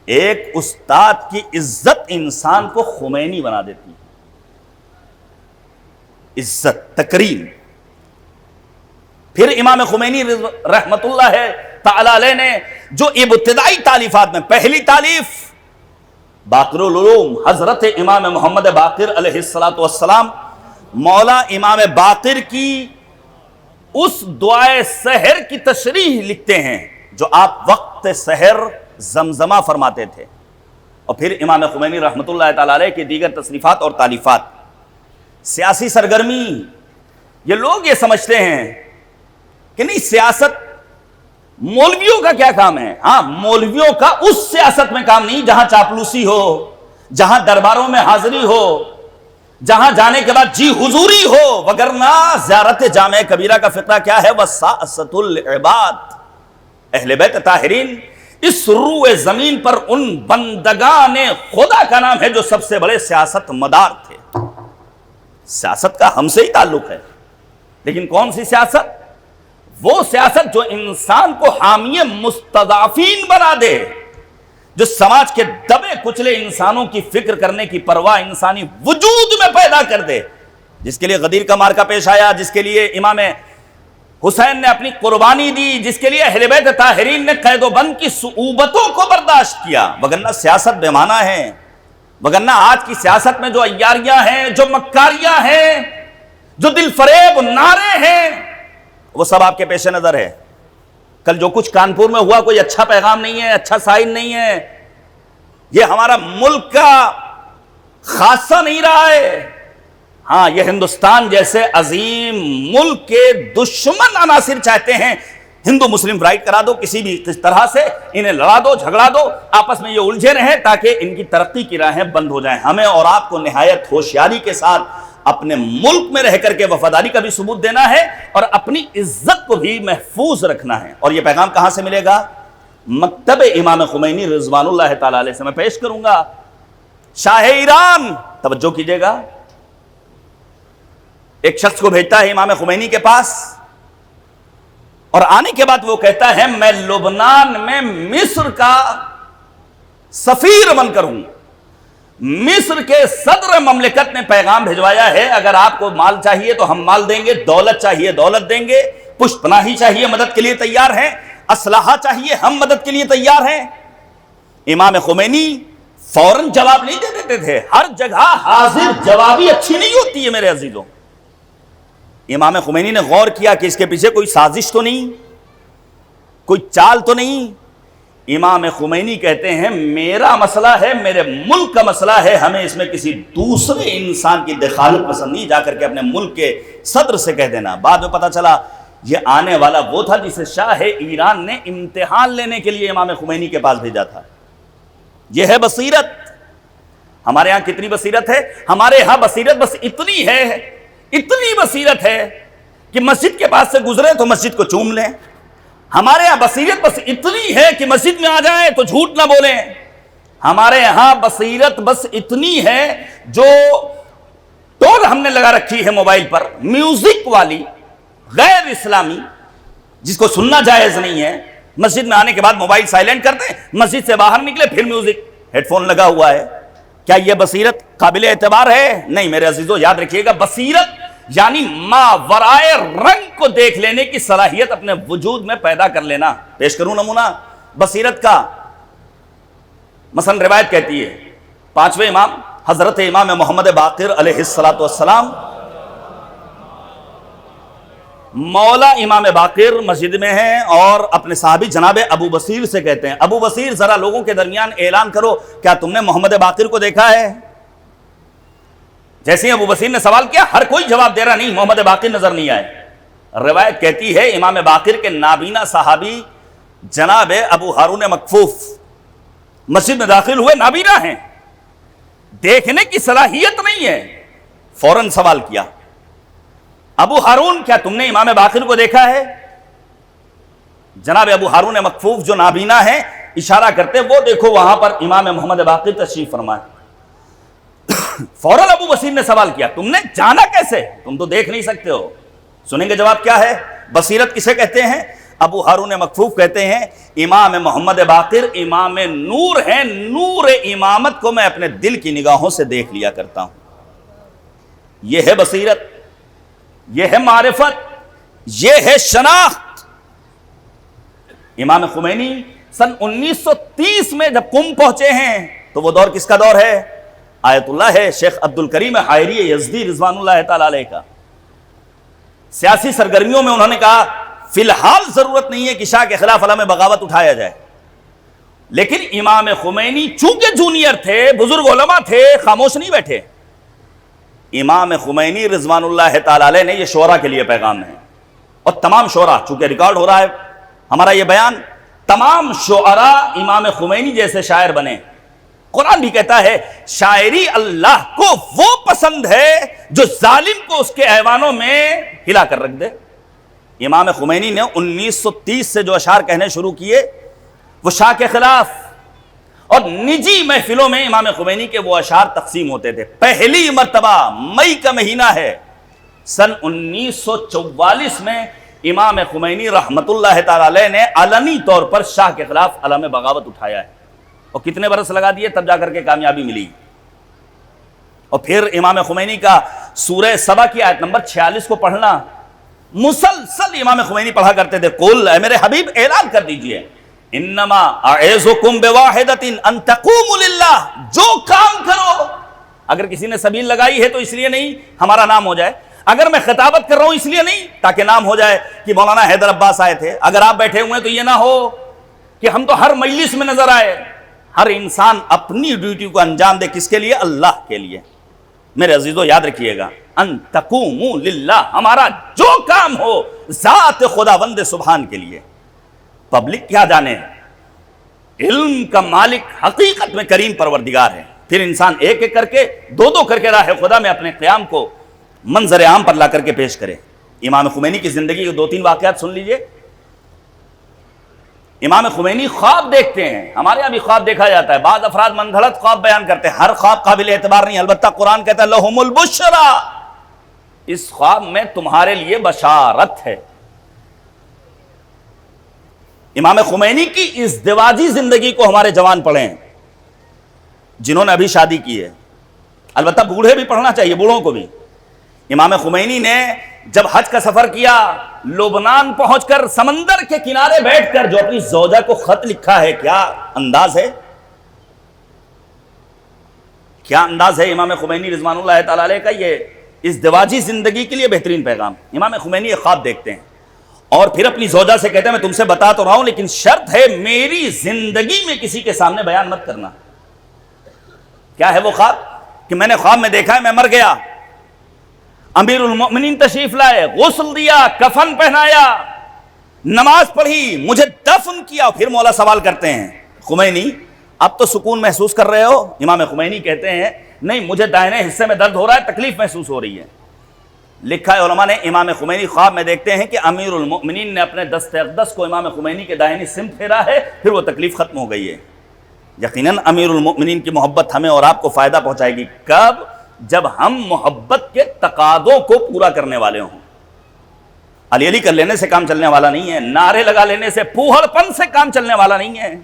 ایک استاد کی عزت انسان کو خمینی بنا دیتی ہے، عزت، تکریم۔ پھر امام خمینی رحمت اللہ تعالی علیہ نے جو ابتدائی تالیفات میں پہلی تالیف باقر العلوم حضرت امام محمد باقر علیہ السلام، مولا امام باقر کی اس دعائے سحر کی تشریح لکھتے ہیں جو آپ وقت سحر زمزمہ فرماتے تھے۔ اور پھر امام خمینی رحمت اللہ تعالی علیہ کی دیگر تصنیفات اور تالیفات۔ سیاسی سرگرمی، یہ لوگ یہ سمجھتے ہیں کہ نہیں سیاست مولویوں کا کیا کام ہے؟ ہاں، مولویوں کا اس سیاست میں کام نہیں جہاں چاپلوسی ہو، جہاں درباروں میں حاضری ہو، جہاں جانے کے بعد جی حضوری ہو، وگرنہ زیارت جامع کبیرہ کا فقرہ کیا ہے؟ وَسَاسَةُ الْعِبَادِ، اہل بیت طاہرین اس روح زمین پر ان بندگان خدا کا نام ہے جو سب سے بڑے سیاست مدار تھے۔ سیاست کا ہم سے ہی تعلق ہے، لیکن کون سی سیاست؟ وہ سیاست جو انسان کو حامی مستضعفین بنا دے، جو سماج کے دبے کچلے انسانوں کی فکر کرنے کی پرواہ انسانی وجود میں پیدا کر دے، جس کے لیے غدیر کا مارکا پیش آیا، جس کے لیے امام حسین نے اپنی قربانی دی، جس کے لیے اہل بیت طاہرین نے قید و بند کی صعوبتوں کو برداشت کیا۔ وگرنہ سیاست بے معنی ہے، وگرنہ آج کی سیاست میں جو عیاریاں ہیں، جو مکاریاں ہیں، جو دل فریب نعرے ہیں، وہ سب آپ کے پیش نظر ہے۔ کل جو کچھ کانپور میں ہوا کوئی اچھا پیغام نہیں ہے، اچھا سائن نہیں ہے، یہ ہمارا ملک کا خاصہ نہیں رہا ہے۔ ہاں، یہ ہندوستان جیسے عظیم ملک کے دشمن عناصر چاہتے ہیں ہندو مسلم رائٹ کرا دو، کسی بھی طرح سے انہیں لڑا دو، جھگڑا دو، آپس میں یہ الجھے رہیں تاکہ ان کی ترقی کی راہیں بند ہو جائیں۔ ہمیں اور آپ کو نہایت ہوشیاری کے ساتھ اپنے ملک میں رہ کر کے وفاداری کا بھی ثبوت دینا ہے اور اپنی عزت کو بھی محفوظ رکھنا ہے۔ اور یہ پیغام کہاں سے ملے گا؟ مکتب امام خمینی رضوان اللہ تعالی علیہ سے میں پیش کروں گا۔ شاہ ایران، توجہ کیجئے گا، ایک شخص کو بھیجتا ہے امام خمینی کے پاس، اور آنے کے بعد وہ کہتا ہے میں لبنان میں مصر کا سفیر بن کر ہوں۔ مصر کے صدر مملکت نے پیغام بھجوایا ہے، اگر آپ کو مال چاہیے تو ہم مال دیں گے، دولت چاہیے دولت دیں گے، پشت پناہی چاہیے مدد کے لیے تیار ہیں، اسلحہ چاہیے ہم مدد کے لیے تیار ہیں۔ امام خمینی فوراً جواب نہیں دے دیتے تھے، ہر جگہ حاضر جوابی اچھی نہیں ہوتی ہے میرے عزیزوں۔ امام خمینی نے غور کیا کہ اس کے پیچھے کوئی سازش تو نہیں، کوئی چال تو نہیں۔ امام خمینی کہتے ہیں میرا مسئلہ ہے، میرے ملک کا مسئلہ ہے، ہمیں اس میں کسی دوسرے انسان کی دخالت پسند نہیں، جا کر کے اپنے ملک کے صدر سے کہہ دینا۔ بعد میں پتا چلا یہ آنے والا وہ تھا جسے شاہ ایران نے امتحان لینے کے لیے امام خمینی کے پاس بھیجا تھا۔ یہ ہے بصیرت۔ ہمارے ہاں کتنی بصیرت ہے؟ ہمارے ہاں بصیرت بس اتنی ہے، اتنی بصیرت ہے کہ مسجد کے پاس سے گزرے تو مسجد کو چوم لیں۔ ہمارے یہاں بصیرت بس اتنی ہے کہ مسجد میں آ جائیں تو جھوٹ نہ بولیں۔ ہمارے یہاں بصیرت بس اتنی ہے، جو ٹول ہم نے لگا رکھی ہے موبائل پر، میوزک والی، غیر اسلامی، جس کو سننا جائز نہیں ہے، مسجد میں آنے کے بعد موبائل سائلنٹ کر دیں، مسجد سے باہر نکلے پھر میوزک، ہیڈ فون لگا ہوا ہے۔ کیا یہ بصیرت قابل اعتبار ہے؟ نہیں میرے عزیزو، یاد رکھیے گا، بصیرت یعنی ماورائے رنگ کو دیکھ لینے کی صلاحیت اپنے وجود میں پیدا کر لینا۔ پیش کروں نمونہ بصیرت کا۔ مثلا روایت کہتی ہے پانچویں امام حضرت امام محمد باقر علیہ الصلوۃ والسلام، مولا امام باقر مسجد میں ہیں اور اپنے صحابی جناب ابو بصیر سے کہتے ہیں، ابو بصیر ذرا لوگوں کے درمیان اعلان کرو کیا تم نے محمد باقر کو دیکھا ہے؟ جیسے ہی ابو بصیر نے سوال کیا ہر کوئی جواب دے رہا نہیں، محمد باقر نظر نہیں آئے۔ روایت کہتی ہے امام باقر کے نابینا صحابی جناب ابو ہارون مکفوف مسجد میں داخل ہوئے، نابینا ہیں، دیکھنے کی صلاحیت نہیں ہے، فوراً سوال کیا ابو ہارون کیا تم نے امام باقر کو دیکھا ہے؟ جناب ابو ہارون مکفوف جو نابینا ہیں اشارہ کرتے وہ دیکھو وہاں پر امام محمد باقر تشریف فرمائے۔ فوراً ابو بصیر نے سوال کیا تم نے جانا کیسے؟ تم تو دیکھ نہیں سکتے ہو۔ سنیں گے جواب کیا ہے؟ بصیرت کسے کہتے ہیں؟ ابو ہارون مکفوف کہتے ہیں امام محمد باقر امام نور ہیں، نور امامت کو میں اپنے دل کی نگاہوں سے دیکھ لیا کرتا ہوں۔ یہ ہے بصیرت، یہ ہے معرفت، یہ ہے شناخت۔ امام خمینی سن 1930 میں جب قم پہنچے ہیں تو وہ دور کس کا دور ہے؟ آیت اللہ ہے شیخ عبد الکریم حائری یزدی رضوان اللہ تعالی علیہ کا۔ سیاسی سرگرمیوں میں انہوں نے کہا فی الحال ضرورت نہیں ہے کہ شاہ کے خلاف علم بغاوت اٹھایا جائے، لیکن امام خمینی چونکہ جونیئر تھے، بزرگ علماء تھے، خاموش نہیں بیٹھے۔ امام خمینی رضوان اللہ تعالی علیہ نے یہ شعراء کے لیے پیغام ہے، اور تمام شعراء چونکہ ریکارڈ ہو رہا ہے ہمارا یہ بیان، تمام شعراء امام خمینی جیسے شاعر بنے۔ قرآن بھی کہتا ہے شاعری اللہ کو وہ پسند ہے جو ظالم کو اس کے ایوانوں میں ہلا کر رکھ دے۔ امام خمینی نے 1930 سے جو اشعار کہنے شروع کیے وہ شاہ کے خلاف، اور نجی محفلوں میں امام خمینی کے وہ اشعار تقسیم ہوتے تھے۔ پہلی مرتبہ مئی کا مہینہ ہے سن 1944 میں امام خمینی رحمت اللہ تعالی علیہ نے علنی طور پر شاہ کے خلاف علم بغاوت اٹھایا ہے، اور کتنے برس لگا دیے تب جا کر کے کامیابی ملی۔ اور پھر امام خمینی کا سورہ سبا کی آیت نمبر 46 کو پڑھنا، مسلسل امام خمینی پڑھا کرتے تھے قل اے میرے حبیب اعلان کر دیجئے انما اعظکم بواحدۃ ان تقوموا للہ، جو کام کرو، اگر کسی نے سبیل لگائی ہے تو اس لیے نہیں ہمارا نام ہو جائے، اگر میں خطابت کر رہا ہوں اس لیے نہیں تاکہ نام ہو جائے کہ مولانا حیدر عباس آئے تھے، اگر آپ بیٹھے ہوئے تو یہ نہ ہو کہ ہم تو ہر مجلس میں نظر آئے۔ ہر انسان اپنی ڈیوٹی کو انجام دے، کس کے لیے؟ اللہ کے لیے۔ میرے عزیزو یاد رکھیے گا ان تقوموا للہ، ہمارا جو کام ہو ذات خداوند سبحان کے لیے۔ پبلک کیا جانے، علم کا مالک حقیقت میں کریم پروردگار ہے۔ پھر انسان ایک ایک کر کے دو کر کے راہ خدا میں اپنے قیام کو منظر عام پر لا کر کے پیش کرے۔ امام خمینی کی زندگی کے 2-3 واقعات سن لیجئے۔ امام خمینی خواب دیکھتے ہیں، ہمارے یہاں بھی خواب دیکھا جاتا ہے، بعض افراد من گھڑت خواب بیان کرتے ہیں، ہر خواب قابل اعتبار نہیں، البتہ قرآن کہتا ہے لہم البشرا، اس خواب میں تمہارے لیے بشارت ہے۔ امام خمینی کی ازدواجی زندگی کو ہمارے جوان پڑھیں جنہوں نے ابھی شادی کی ہے، البتہ بوڑھے بھی پڑھنا چاہیے، بوڑھوں کو بھی۔ امام خمینی نے جب حج کا سفر کیا، لبنان پہنچ کر سمندر کے کنارے بیٹھ کر جو اپنی زوجہ کو خط لکھا ہے، کیا انداز ہے، کیا انداز ہے امام خمینی رضوان اللہ تعالی علیہ کا۔ یہ ازدواجی زندگی کے لیے بہترین پیغام۔ امام خمینی ایک خواب دیکھتے ہیں اور پھر اپنی زوجہ سے کہتے ہیں میں تم سے بتا تو رہا ہوں لیکن شرط ہے میری زندگی میں کسی کے سامنے بیان مت کرنا۔ کیا ہے وہ خواب؟ کہ میں نے خواب میں دیکھا ہے میں مر گیا، امیر المؤمنین تشریف لائے، غسل دیا، کفن پہنایا، نماز پڑھی، مجھے دفن کیا۔ پھر مولا سوال کرتے ہیں خمینی اب تو سکون محسوس کر رہے ہو؟ امام خمینی کہتے ہیں نہیں، مجھے دائنے حصے میں درد ہو رہا ہے، تکلیف محسوس ہو رہی ہے۔ لکھا ہے علماء نے امام خمینی خواب میں دیکھتے ہیں کہ امیر المؤمنین نے اپنے دست اقدس کو امام خمینی کے دائنی سمت پھیرا ہے، پھر وہ تکلیف ختم ہو گئی ہے۔ یقیناً امیر المؤمنین کی محبت ہمیں اور آپ کو فائدہ پہنچائے گی کب؟ جب ہم محبت کے تقاضوں کو پورا کرنے والے ہوں۔ علی علی کر لینے سے کام چلنے والا نہیں ہے، نعرے لگا لینے سے، پوہڑ پن سے کام چلنے والا نہیں ہے۔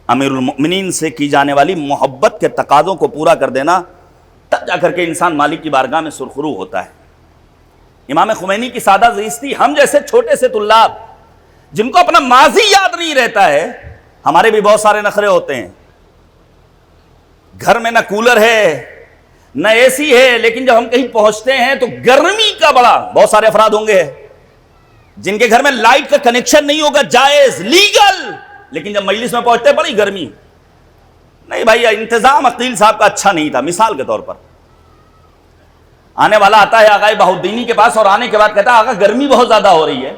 امیر المؤمنین سے کی جانے والی محبت کے تقاضوں کو پورا کر دینا، تب جا کر کے انسان مالک کی بارگاہ میں سرخرو ہوتا ہے۔ امام خمینی کی سادہ زیستی ہم جیسے چھوٹے سے طلاب جن کو اپنا ماضی یاد نہیں رہتا ہے، ہمارے بھی بہت سارے نخرے ہوتے ہیں، گھر میں نہ کولر ہے نہ اے سی ہے، لیکن جب ہم کہیں پہنچتے ہیں تو گرمی کا بہت سارے افراد ہوں گے جن کے گھر میں لائٹ کا کنیکشن نہیں ہوگا، جائز لیگل، لیکن جب مجلس میں پہنچتے بڑی گرمی. نہیں بھائی، انتظام عقیل صاحب کا اچھا نہیں تھا. مثال کے طور پر آنے والا آتا ہے آغا بہاؤالدینی کے پاس اور آنے کے بعد کہتا ہے آغا گرمی بہت زیادہ ہو رہی ہے.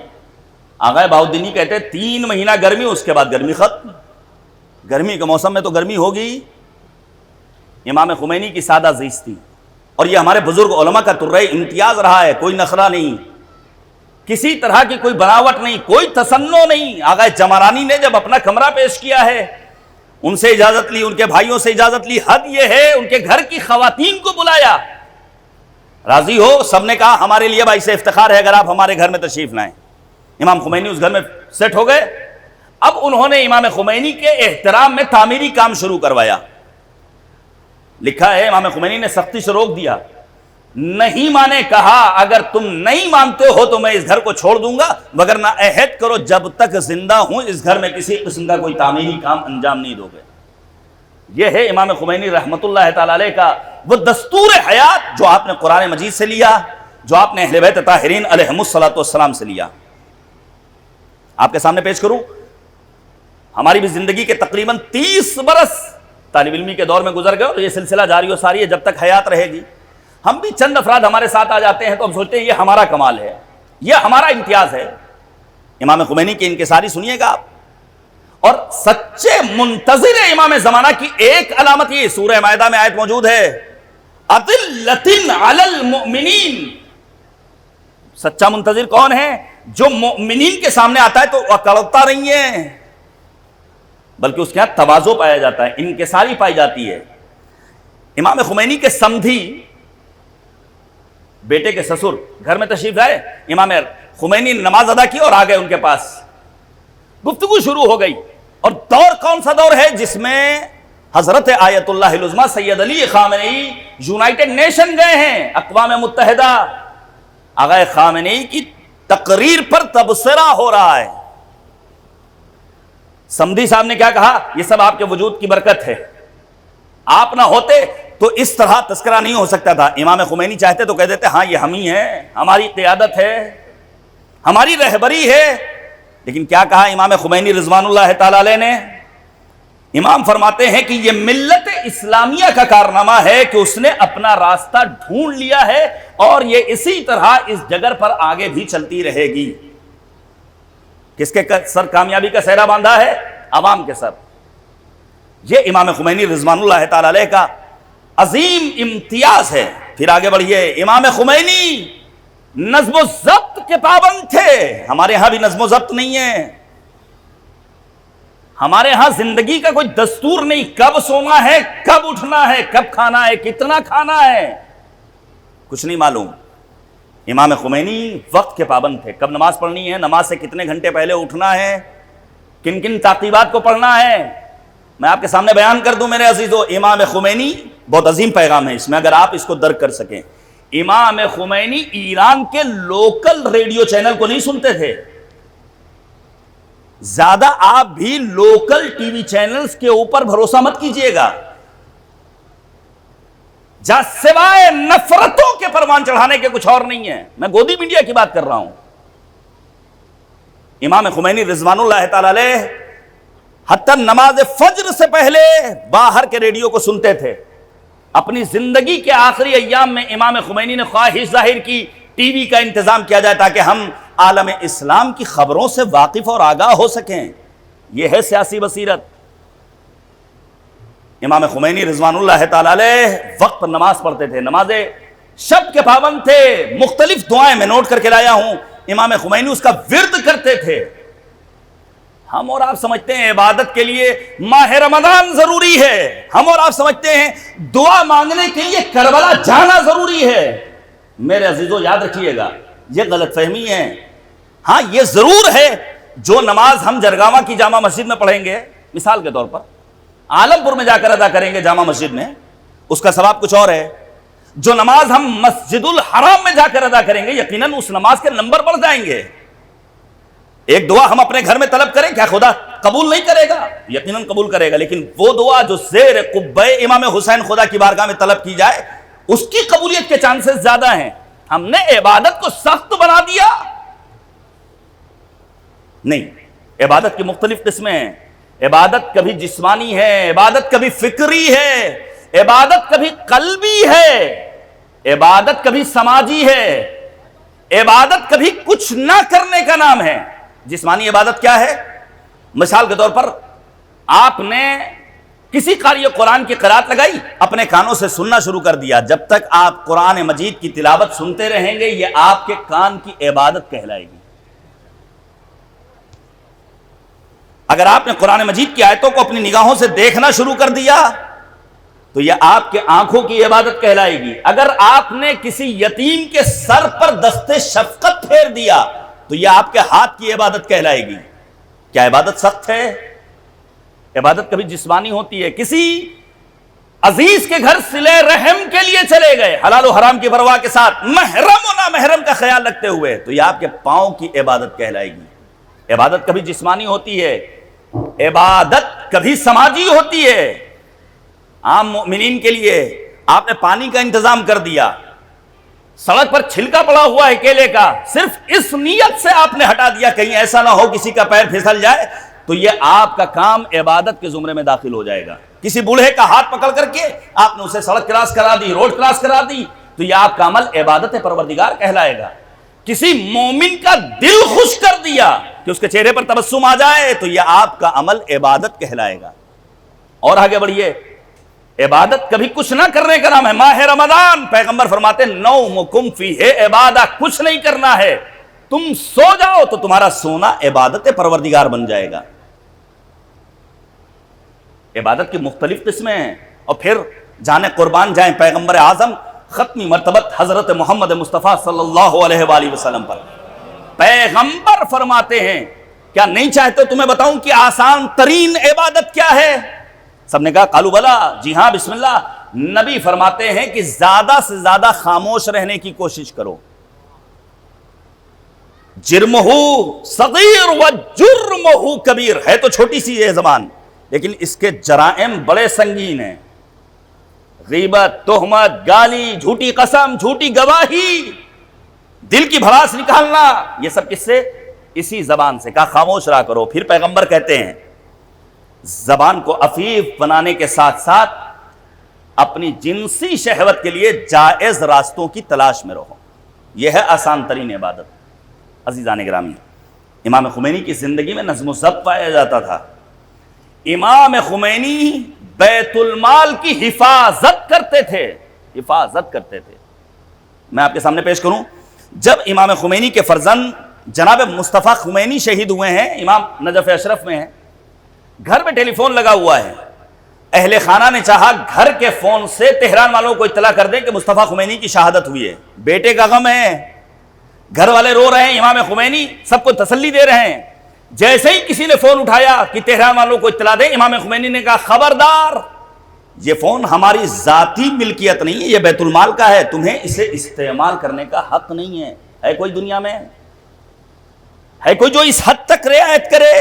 آغا بہاؤالدینی کہتے ہیں 3 مہینہ گرمی، اس کے بعد گرمی ختم. گرمی کے موسم میں تو گرمی ہوگی. امام خمینی کی سادہ زیست تھی، اور یہ ہمارے بزرگ علماء کا ترہ امتیاز رہا ہے. کوئی نخرہ نہیں، کسی طرح کی کوئی بناوٹ نہیں، کوئی تصنع نہیں. آغا جمرانی نے جب اپنا کمرہ پیش کیا ہے، ان سے اجازت لی، ان کے بھائیوں سے اجازت لی. حد یہ ہے ان کے گھر کی خواتین کو بلایا، راضی ہو؟ سب نے کہا ہمارے لیے باعث افتخار ہے اگر آپ ہمارے گھر میں تشریف لائیں. امام خمینی اس گھر میں سیٹ ہو گئے. اب انہوں نے امام خمینی کے احترام میں تعمیری کام شروع کروایا. لکھا ہے امام خمینی نے سختی سے روک دیا، نہیں مانے، کہا اگر تم نہیں مانتے ہو تو میں اس گھر کو چھوڑ دوں گا، وگرنہ عہد کرو جب تک زندہ ہوں اس گھر میں کسی قسم کا کوئی تعمیری کام انجام نہیں دو گے. یہ ہے امام خمینی رحمت اللہ تعالی علیہ کا وہ دستور حیات جو آپ نے قرآن مجید سے لیا، جو آپ نے اہل بیت طاہرین علیہم الصلوۃ والسلام سے لیا. آپ کے سامنے پیش کروں، ہماری بھی زندگی کے تقریباً 30 برس طالب علمی کے دور میں گزر گئے، اور یہ سلسلہ جاری و ساری ہے جب تک حیات رہے گی. ہم بھی چند افراد ہمارے ساتھ آ جاتے ہیں تو ہم سوچتے ہیں یہ ہمارا کمال ہے، یہ ہمارا امتیاز ہے. امام خمینی کی انکساری سنیے گا آپ. اور سچے منتظر امام زمانہ کی ایک علامت یہ سورہ مائدہ میں آیت موجود ہے، اذلۃ علی المؤمنین. سچا منتظر کون ہے؟ جو مؤمنین کے سامنے آتا ہے تو اکڑتا نہیں ہے، بلکہ اس کے ہاں تواضع پایا جاتا ہے، انکساری پائی جاتی ہے. امام خمینی کے سمدھی بیٹے کے سسر گھر میں تشریف لائے. امام خمینی نماز ادا کی اور آ گئے ان کے پاس. گفتگو شروع ہو گئی. اور دور کون سا دور ہے جس میں حضرت آیت اللہ العظمیٰ سید علی خامنئی یونائٹڈ نیشن گئے ہیں، اقوام متحدہ. آغا خامنئی کی تقریر پر تبصرہ ہو رہا ہے. سمدھی صاحب نے کیا کہا؟ یہ سب آپ کے وجود کی برکت ہے، آپ نہ ہوتے تو اس طرح تذکرہ نہیں ہو سکتا تھا. امام خمینی چاہتے تو کہہ دیتے ہاں یہ ہم ہی ہیں، ہماری قیادت ہے، ہماری رہبری ہے. لیکن کیا کہا امام خمینی رضوان اللہ تعالی علیہ نے؟ امام فرماتے ہیں کہ یہ ملت اسلامیہ کا کارنامہ ہے کہ اس نے اپنا راستہ ڈھونڈ لیا ہے، اور یہ اسی طرح اس جگر پر آگے بھی چلتی رہے گی. کس کے سر کامیابی کا سہرا باندھا ہے؟ عوام کے سر. یہ امام خمینی رضوان اللہ تعالی علیہ کا عظیم امتیاز ہے. پھر آگے بڑھیے. امام خمینی نظم و ضبط کے پابند تھے. ہمارے ہاں بھی نظم و ضبط نہیں ہے، ہمارے ہاں زندگی کا کوئی دستور نہیں. کب سونا ہے، کب اٹھنا ہے، کب کھانا ہے، کتنا کھانا ہے، کچھ نہیں معلوم. امام خمینی وقت کے پابند تھے. کب نماز پڑھنی ہے، نماز سے کتنے گھنٹے پہلے اٹھنا ہے، کن کن تعقیبات کو پڑھنا ہے، میں آپ کے سامنے بیان کر دوں میرے عزیزو. امام خمینی بہت عظیم پیغام ہے اس میں، اگر آپ اس کو درک کر سکیں. امام خمینی ایران کے لوکل ریڈیو چینل کو نہیں سنتے تھے. زیادہ آپ بھی لوکل ٹی وی چینلز کے اوپر بھروسہ مت کیجئے گا، جہاں سوائے نفرتوں کے پروان چڑھانے کے کچھ اور نہیں ہے. میں گودی میڈیا کی بات کر رہا ہوں. امام خمینی رضوان اللہ تعالی علیہ حتی نماز فجر سے پہلے باہر کے ریڈیو کو سنتے تھے. اپنی زندگی کے آخری ایام میں امام خمینی نے خواہش ظاہر کی ٹی وی کا انتظام کیا جائے تاکہ ہم عالم اسلام کی خبروں سے واقف اور آگاہ ہو سکیں. یہ ہے سیاسی بصیرت. امام خمینی رضوان اللہ تعالی علیہ وقت نماز پڑھتے تھے، نماز شب کے پابند تھے. مختلف دعائیں میں نوٹ کر کے لایا ہوں. امام خمینی اس کا ورد کرتے تھے. ہم اور آپ سمجھتے ہیں عبادت کے لیے ماہ رمضان ضروری ہے، ہم اور آپ سمجھتے ہیں دعا مانگنے کے لیے کربلا جانا ضروری ہے. میرے عزیزو یاد رکھیے گا، یہ غلط فہمی ہے. ہاں یہ ضرور ہے جو نماز ہم جرگاواں کی جامع مسجد میں پڑھیں گے، مثال کے طور پر عالم پور میں جا کر ادا کریں گے جامع مسجد میں، اس کا ثواب کچھ اور ہے. جو نماز ہم مسجد الحرام میں جا کر ادا کریں گے، یقیناً اس نماز کے نمبر بڑھ جائیں گے. ایک دعا ہم اپنے گھر میں طلب کریں، کیا خدا قبول نہیں کرے گا؟ یقیناً قبول کرے گا، لیکن وہ دعا جو زیر قبہ امام حسین خدا کی بارگاہ میں طلب کی جائے اس کی قبولیت کے چانسز زیادہ ہیں۔ ہم نے عبادت کو سخت بنا دیا؟ نہیں، عبادت کی مختلف قسمیں ہیں۔ عبادت کبھی جسمانی ہے، عبادت کبھی فکری ہے، عبادت کبھی قلبی ہے، عبادت کبھی سماجی ہے، عبادت کبھی کچھ نہ کرنے کا نام ہے۔ جسمانی عبادت کیا ہے؟ مثال کے طور پر آپ نے کسی قاری قرآن کی قرات لگائی، اپنے کانوں سے سننا شروع کر دیا، جب تک آپ قرآن مجید کی تلاوت سنتے رہیں گے یہ آپ کے کان کی عبادت کہلائے گی۔ اگر آپ نے قرآن مجید کی آیتوں کو اپنی نگاہوں سے دیکھنا شروع کر دیا تو یہ آپ کے آنکھوں کی عبادت کہلائے گی۔ اگر آپ نے کسی یتیم کے سر پر دست شفقت پھیر دیا تو یہ آپ کے ہاتھ کی عبادت کہلائے گی۔ کیا عبادت سخت ہے؟ عبادت کبھی جسمانی ہوتی ہے، کسی عزیز کے گھر صلہ رحم کے لیے چلے گئے حلال و حرام کی پرواہ کے ساتھ، محرم و نامحرم کا خیال رکھتے ہوئے، تو یہ آپ کے پاؤں کی عبادت کہلائے گی۔ عبادت کبھی جسمانی ہوتی ہے، عبادت کبھی سماجی ہوتی ہے۔ عام مومنین کے لیے آپ نے پانی کا انتظام کر دیا، سڑک پر چھلکا پڑا ہوا ہے کیلے کا، صرف اس نیت سے آپ نے ہٹا دیا کہیں ایسا نہ ہو کسی کا پیر پھسل جائے، تو یہ آپ کا کام عبادت کے زمرے میں داخل ہو جائے گا۔ کسی بوڑھے کا ہاتھ پکڑ کر کے آپ نے اسے سڑک کراس کرا دی، روڈ کراس کرا دی، تو یہ آپ کا عمل عبادت پروردگار کہلائے گا۔ کسی مومن کا دل خوش کر دیا کہ اس کے چہرے پر تبسم آ جائے تو یہ آپ کا عمل عبادت کہلائے گا۔ اور آگے بڑھیے، عبادت کبھی کچھ نہ کرنے کا نام ہے۔ ماہ رمضان، پیغمبر فرماتے ہیں نومکم فیہ عبادت، کچھ نہیں کرنا ہے، تم سو جاؤ تو تمہارا سونا عبادت پروردگار بن جائے گا۔ عبادت کی مختلف قسمیں ہیں، اور پھر جانے قربان جائیں پیغمبر اعظم ختمی مرتبت حضرت محمد مصطفیٰ صلی اللہ علیہ وآلہ وسلم پر۔ پیغمبر فرماتے ہیں کیا نہیں چاہتے تمہیں بتاؤں کہ آسان ترین عبادت کیا ہے؟ سب نے کہا قالوا بلا، جی ہاں بسم اللہ۔ نبی فرماتے ہیں کہ زیادہ سے زیادہ خاموش رہنے کی کوشش کرو۔ جرمہ صغیر و جرمہ کبیر، ہے تو چھوٹی سی یہ زبان لیکن اس کے جرائم بڑے سنگین ہیں۔ غیبت، تہمت، گالی، جھوٹی قسم، جھوٹی گواہی، دل کی بھڑاس نکالنا، یہ سب کس سے؟ اسی زبان سے۔ کہا خاموش رہا کرو۔ پھر پیغمبر کہتے ہیں زبان کو عفیف بنانے کے ساتھ ساتھ اپنی جنسی شہوت کے لیے جائز راستوں کی تلاش میں رہو۔ یہ ہے آسان ترین عبادت۔ عزیزان گرامی، امام خمینی کی زندگی میں نظم و ضبط پایا جاتا تھا۔ امام خمینی بیت المال کی حفاظت کرتے تھے، حفاظت کرتے تھے۔ میں آپ کے سامنے پیش کروں، جب امام خمینی کے فرزند جناب مصطفیٰ خمینی شہید ہوئے ہیں، امام نجف اشرف میں ہیں، گھر میں ٹیلی فون لگا ہوا ہے، اہل خانہ نے چاہا گھر کے فون سے تہران والوں کو اطلاع کر دیں کہ مصطفیٰ خمینی کی شہادت ہوئی ہے۔ بیٹے کا غم ہے، گھر والے رو رہے ہیں، امام خمینی سب کو تسلی دے رہے ہیں۔ جیسے ہی کسی نے فون اٹھایا کہ تہران والوں کو اطلاع دیں، امام خمینی نے کہا خبردار، یہ فون ہماری ذاتی ملکیت نہیں ہے، یہ بیت المال کا ہے، تمہیں اسے استعمال کرنے کا حق نہیں ہے۔ ہے کوئی دنیا میں؟ ہے کوئی جو اس حد تک رعایت کرے؟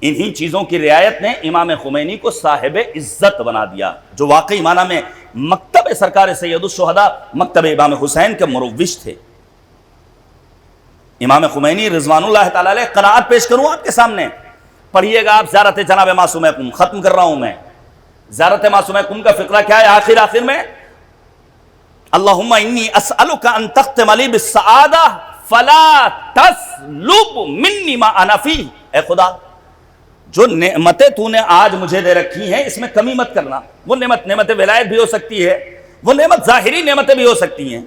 انہی چیزوں کی رعایت نے امام خمینی کو صاحب عزت بنا دیا، جو واقعی معنی میں مکتب سرکار سید الشہداء، مکتب امام حسین کے مروج تھے۔ امام خمینی رضوان اللہ تعالی علیہ، قناعت پیش کروں آپ کے سامنے، پڑھیے گا آپ زیارت جناب معصوم قم، ختم کر رہا ہوں میں۔ زیارت معصوم قم کا فقرہ کیا ہے آخر میں؟ اللہم انی اسألک ان تختم لی بالسعادہ فلا تسلب منی ما انا فیہ، اے خدا جو نعمتیں تو نے آج مجھے دے رکھی ہیں اس میں کمی مت کرنا۔ وہ نعمت ولایت بھی ہو سکتی ہے، وہ نعمت ظاہری نعمتیں بھی ہو سکتی ہیں۔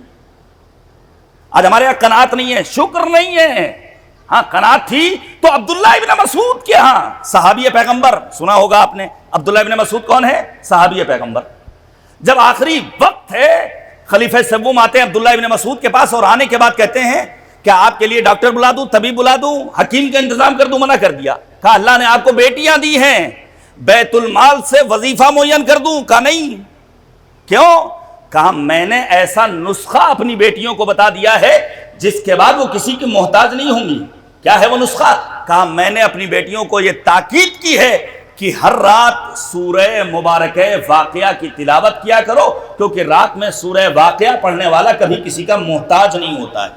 آج ہمارے یہاں قناعت نہیں ہے، شکر نہیں ہے۔ ہاں قناعت تھی تو عبداللہ ابن مسعود کے ہاں، صحابی پیغمبر، سنا ہوگا آپ نے عبداللہ ابن مسعود کون ہے؟ صحابی پیغمبر۔ جب آخری وقت ہے خلیفہ سوم آتے ہیں عبداللہ ابن مسعود کے پاس اور آنے کے بعد کہتے ہیں کیا آپ کے لیے ڈاکٹر بلا دوں، طبیب بلا دوں، حکیم کا انتظام کر دوں؟ منع کر دیا۔ کہا اللہ نے آپ کو بیٹیاں دی ہیں، بیت المال سے وظیفہ معین کر دوں؟ کہا نہیں۔ کیوں؟ کہا میں نے ایسا نسخہ اپنی بیٹیوں کو بتا دیا ہے جس کے بعد وہ کسی کی محتاج نہیں ہوں گی۔ کیا ہے وہ نسخہ؟ کہا میں نے اپنی بیٹیوں کو یہ تاکید کی ہے کہ ہر رات سورہ مبارکہ واقعہ کی تلاوت کیا کرو، کیونکہ رات میں سورہ واقعہ پڑھنے والا کبھی کسی کا محتاج نہیں ہوتا ہے۔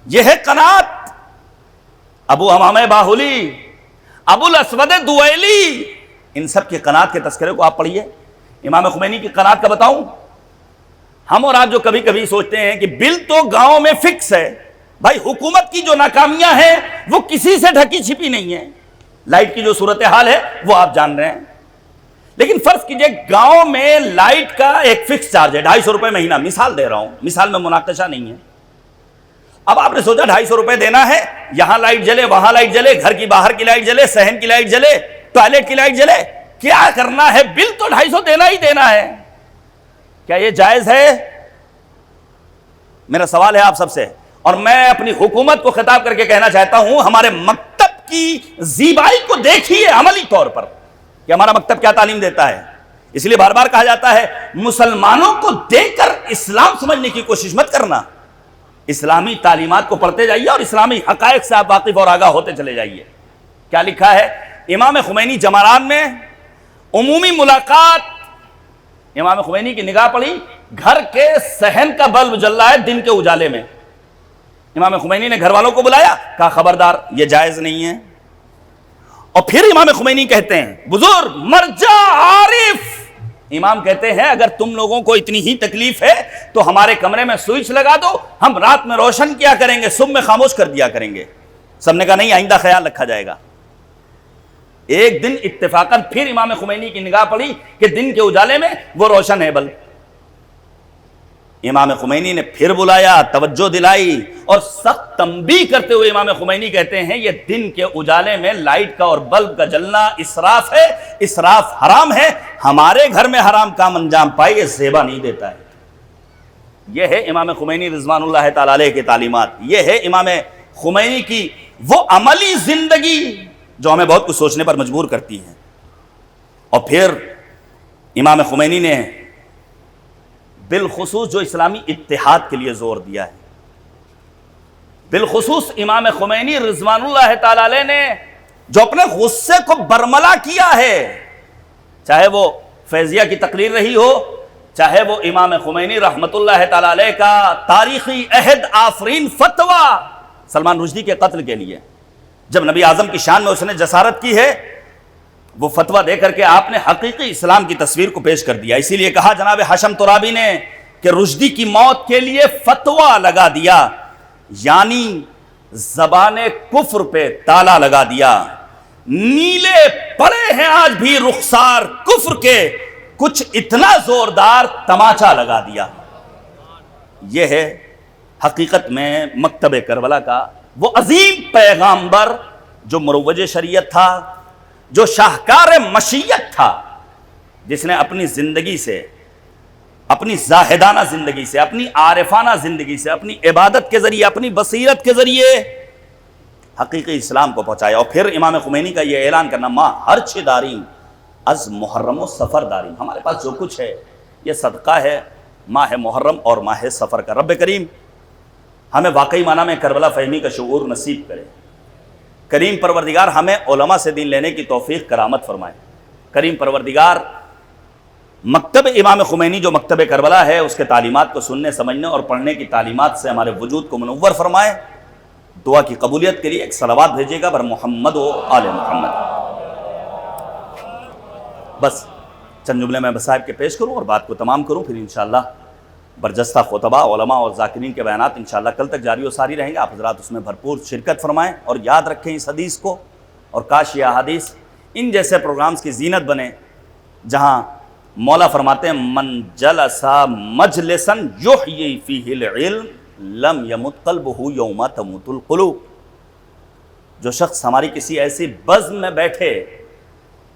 یہ ہے قناعت۔ ابو حمامہ باہلی، ابو الاسود دویلی، ان سب کی قناعت کے تذکرے کو آپ پڑھیے۔ امام خمینی کی قناعت کا بتاؤں؟ ہم اور آپ جو کبھی کبھی سوچتے ہیں کہ بل تو گاؤں میں فکس ہے، بھائی حکومت کی جو ناکامیاں ہیں وہ کسی سے ڈھکی چھپی نہیں ہے۔ لائٹ کی جو صورتحال ہے وہ آپ جان رہے ہیں، لیکن فرض کیجئے گاؤں میں لائٹ کا ایک فکس چارج ہے 250 روپے مہینہ، مثال دے رہا ہوں، مثال میں مناقشہ نہیں ہے۔ اب آپ نے سوچا 250 روپے دینا ہے، یہاں لائٹ جلے، وہاں لائٹ جلے، گھر کی باہر کی لائٹ جلے، صحن کی لائٹ جلے، ٹوائلٹ کی لائٹ جلے، کیا کرنا ہے؟ بل تو 250 دینا ہی دینا ہے۔ کیا یہ جائز ہے؟ میرا سوال ہے آپ سب سے، اور میں اپنی حکومت کو خطاب کر کے کہنا چاہتا ہوں، ہمارے مکتب کی زیبائی کو دیکھیے عملی طور پر کہ ہمارا مکتب کیا تعلیم دیتا ہے۔ اس لیے بار بار کہا جاتا ہے مسلمانوں کو دیکھ کر اسلام سمجھنے کی کوشش مت کرنا، اسلامی تعلیمات کو پڑھتے جائیے اور اسلامی حقائق سے آپ واقف اور آگاہ ہوتے چلے جائیے۔ کیا لکھا ہے؟ امام خمینی جماران میں عمومی ملاقات، امام خمینی کی نگاہ پڑی، گھر کے صحن کا بلب جل رہا ہے دن کے اجالے میں، امام خمینی نے گھر والوں کو بلایا، کہا خبردار یہ جائز نہیں ہے۔ اور پھر امام خمینی کہتے ہیں، بزرگ مرجع عارف امام کہتے ہیں اگر تم لوگوں کو اتنی ہی تکلیف ہے تو ہمارے کمرے میں سوئچ لگا دو، ہم رات میں روشن کیا کریں گے، صبح میں خاموش کر دیا کریں گے۔ سب نے کہا نہیں، آئندہ خیال رکھا جائے گا۔ ایک دن اتفاقاً پھر امام خمینی کی نگاہ پڑی کہ دن کے اجالے میں وہ روشن ہے بلب، امام خمینی نے پھر بلایا، توجہ دلائی اور سخت تنبیہ کرتے ہوئے امام خمینی کہتے ہیں یہ دن کے اجالے میں لائٹ کا اور بلب کا جلنا اسراف ہے، اسراف حرام ہے، ہمارے گھر میں حرام کام انجام پائے یہ زیبا نہیں دیتا ہے۔ یہ ہے امام خمینی رضوان اللہ تعالی علیہ کی تعلیمات، یہ ہے امام خمینی کی وہ عملی زندگی جو ہمیں بہت کچھ سوچنے پر مجبور کرتی ہے۔ اور پھر امام خمینی نے بالخصوص جو اسلامی اتحاد کے لیے زور دیا ہے، بالخصوص امام خمینی رضوان اللہ تعالی علیہ نے جو اپنے غصے کو برملا کیا ہے، چاہے وہ فیضیہ کی تقریر رہی ہو، چاہے وہ امام خمینی رحمت اللہ تعالی علیہ کا تاریخی عہد آفرین فتویٰ سلمان رشدی کے قتل کے لیے، جب نبی اعظم کی شان میں اس نے جسارت کی ہے، وہ فتویٰ دے کر کے آپ نے حقیقی اسلام کی تصویر کو پیش کر دیا۔ اسی لیے کہا جناب حشم ترابی نے کہ رشدی کی موت کے لیے فتویٰ لگا دیا، یعنی زبان کفر پہ تالا لگا دیا، نیلے پڑے ہیں آج بھی رخسار کفر کے، کچھ اتنا زوردار تماچا لگا دیا۔ یہ ہے حقیقت میں مکتب کربلا کا وہ عظیم پیغامبر جو مروج شریعت تھا، جو شاہکار مشیت تھا، جس نے اپنی زندگی سے، اپنی زاہدانہ زندگی سے، اپنی عارفانہ زندگی سے، اپنی عبادت کے ذریعے، اپنی بصیرت کے ذریعے حقیقی اسلام کو پہنچایا۔ اور پھر امام خمینی کا یہ اعلان کرنا، ماں ہرچ داریم از محرم و سفر داریم، ہمارے پاس جو کچھ ہے یہ صدقہ ہے ماہ محرم اور ماہ سفر کا۔ رب کریم ہمیں واقعی معنی میں کربلا فہمی کا شعور نصیب کرے۔ کریم پروردگار ہمیں علماء سے دین لینے کی توفیق کرامت فرمائے۔ کریم پروردگار مکتب امام خمینی جو مکتب کربلا ہے اس کے تعلیمات کو سننے، سمجھنے اور پڑھنے کی تعلیمات سے ہمارے وجود کو منور فرمائے۔ دعا کی قبولیت کے لیے ایک صلوات بھیجیے گا بر محمد و آل محمد۔ بس چند جملے میں بصائب کے پیش کروں اور بات کو تمام کروں، پھر انشاءاللہ برجستہ خطبہ، علماء اور ذاکرین کے بیانات انشاءاللہ کل تک جاری و ساری رہیں گے۔ آپ حضرات اس میں بھرپور شرکت فرمائیں اور یاد رکھیں اس حدیث کو، اور کاش یہ احادیث ان جیسے پروگرامز کی زینت بنے جہاں مولا فرماتے ہیں من جلس مجلسا یحیی فیہ العلم لم یمت قلبہ یوم تموت القلوب۔ جو شخص ہماری کسی ایسی بزم میں بیٹھے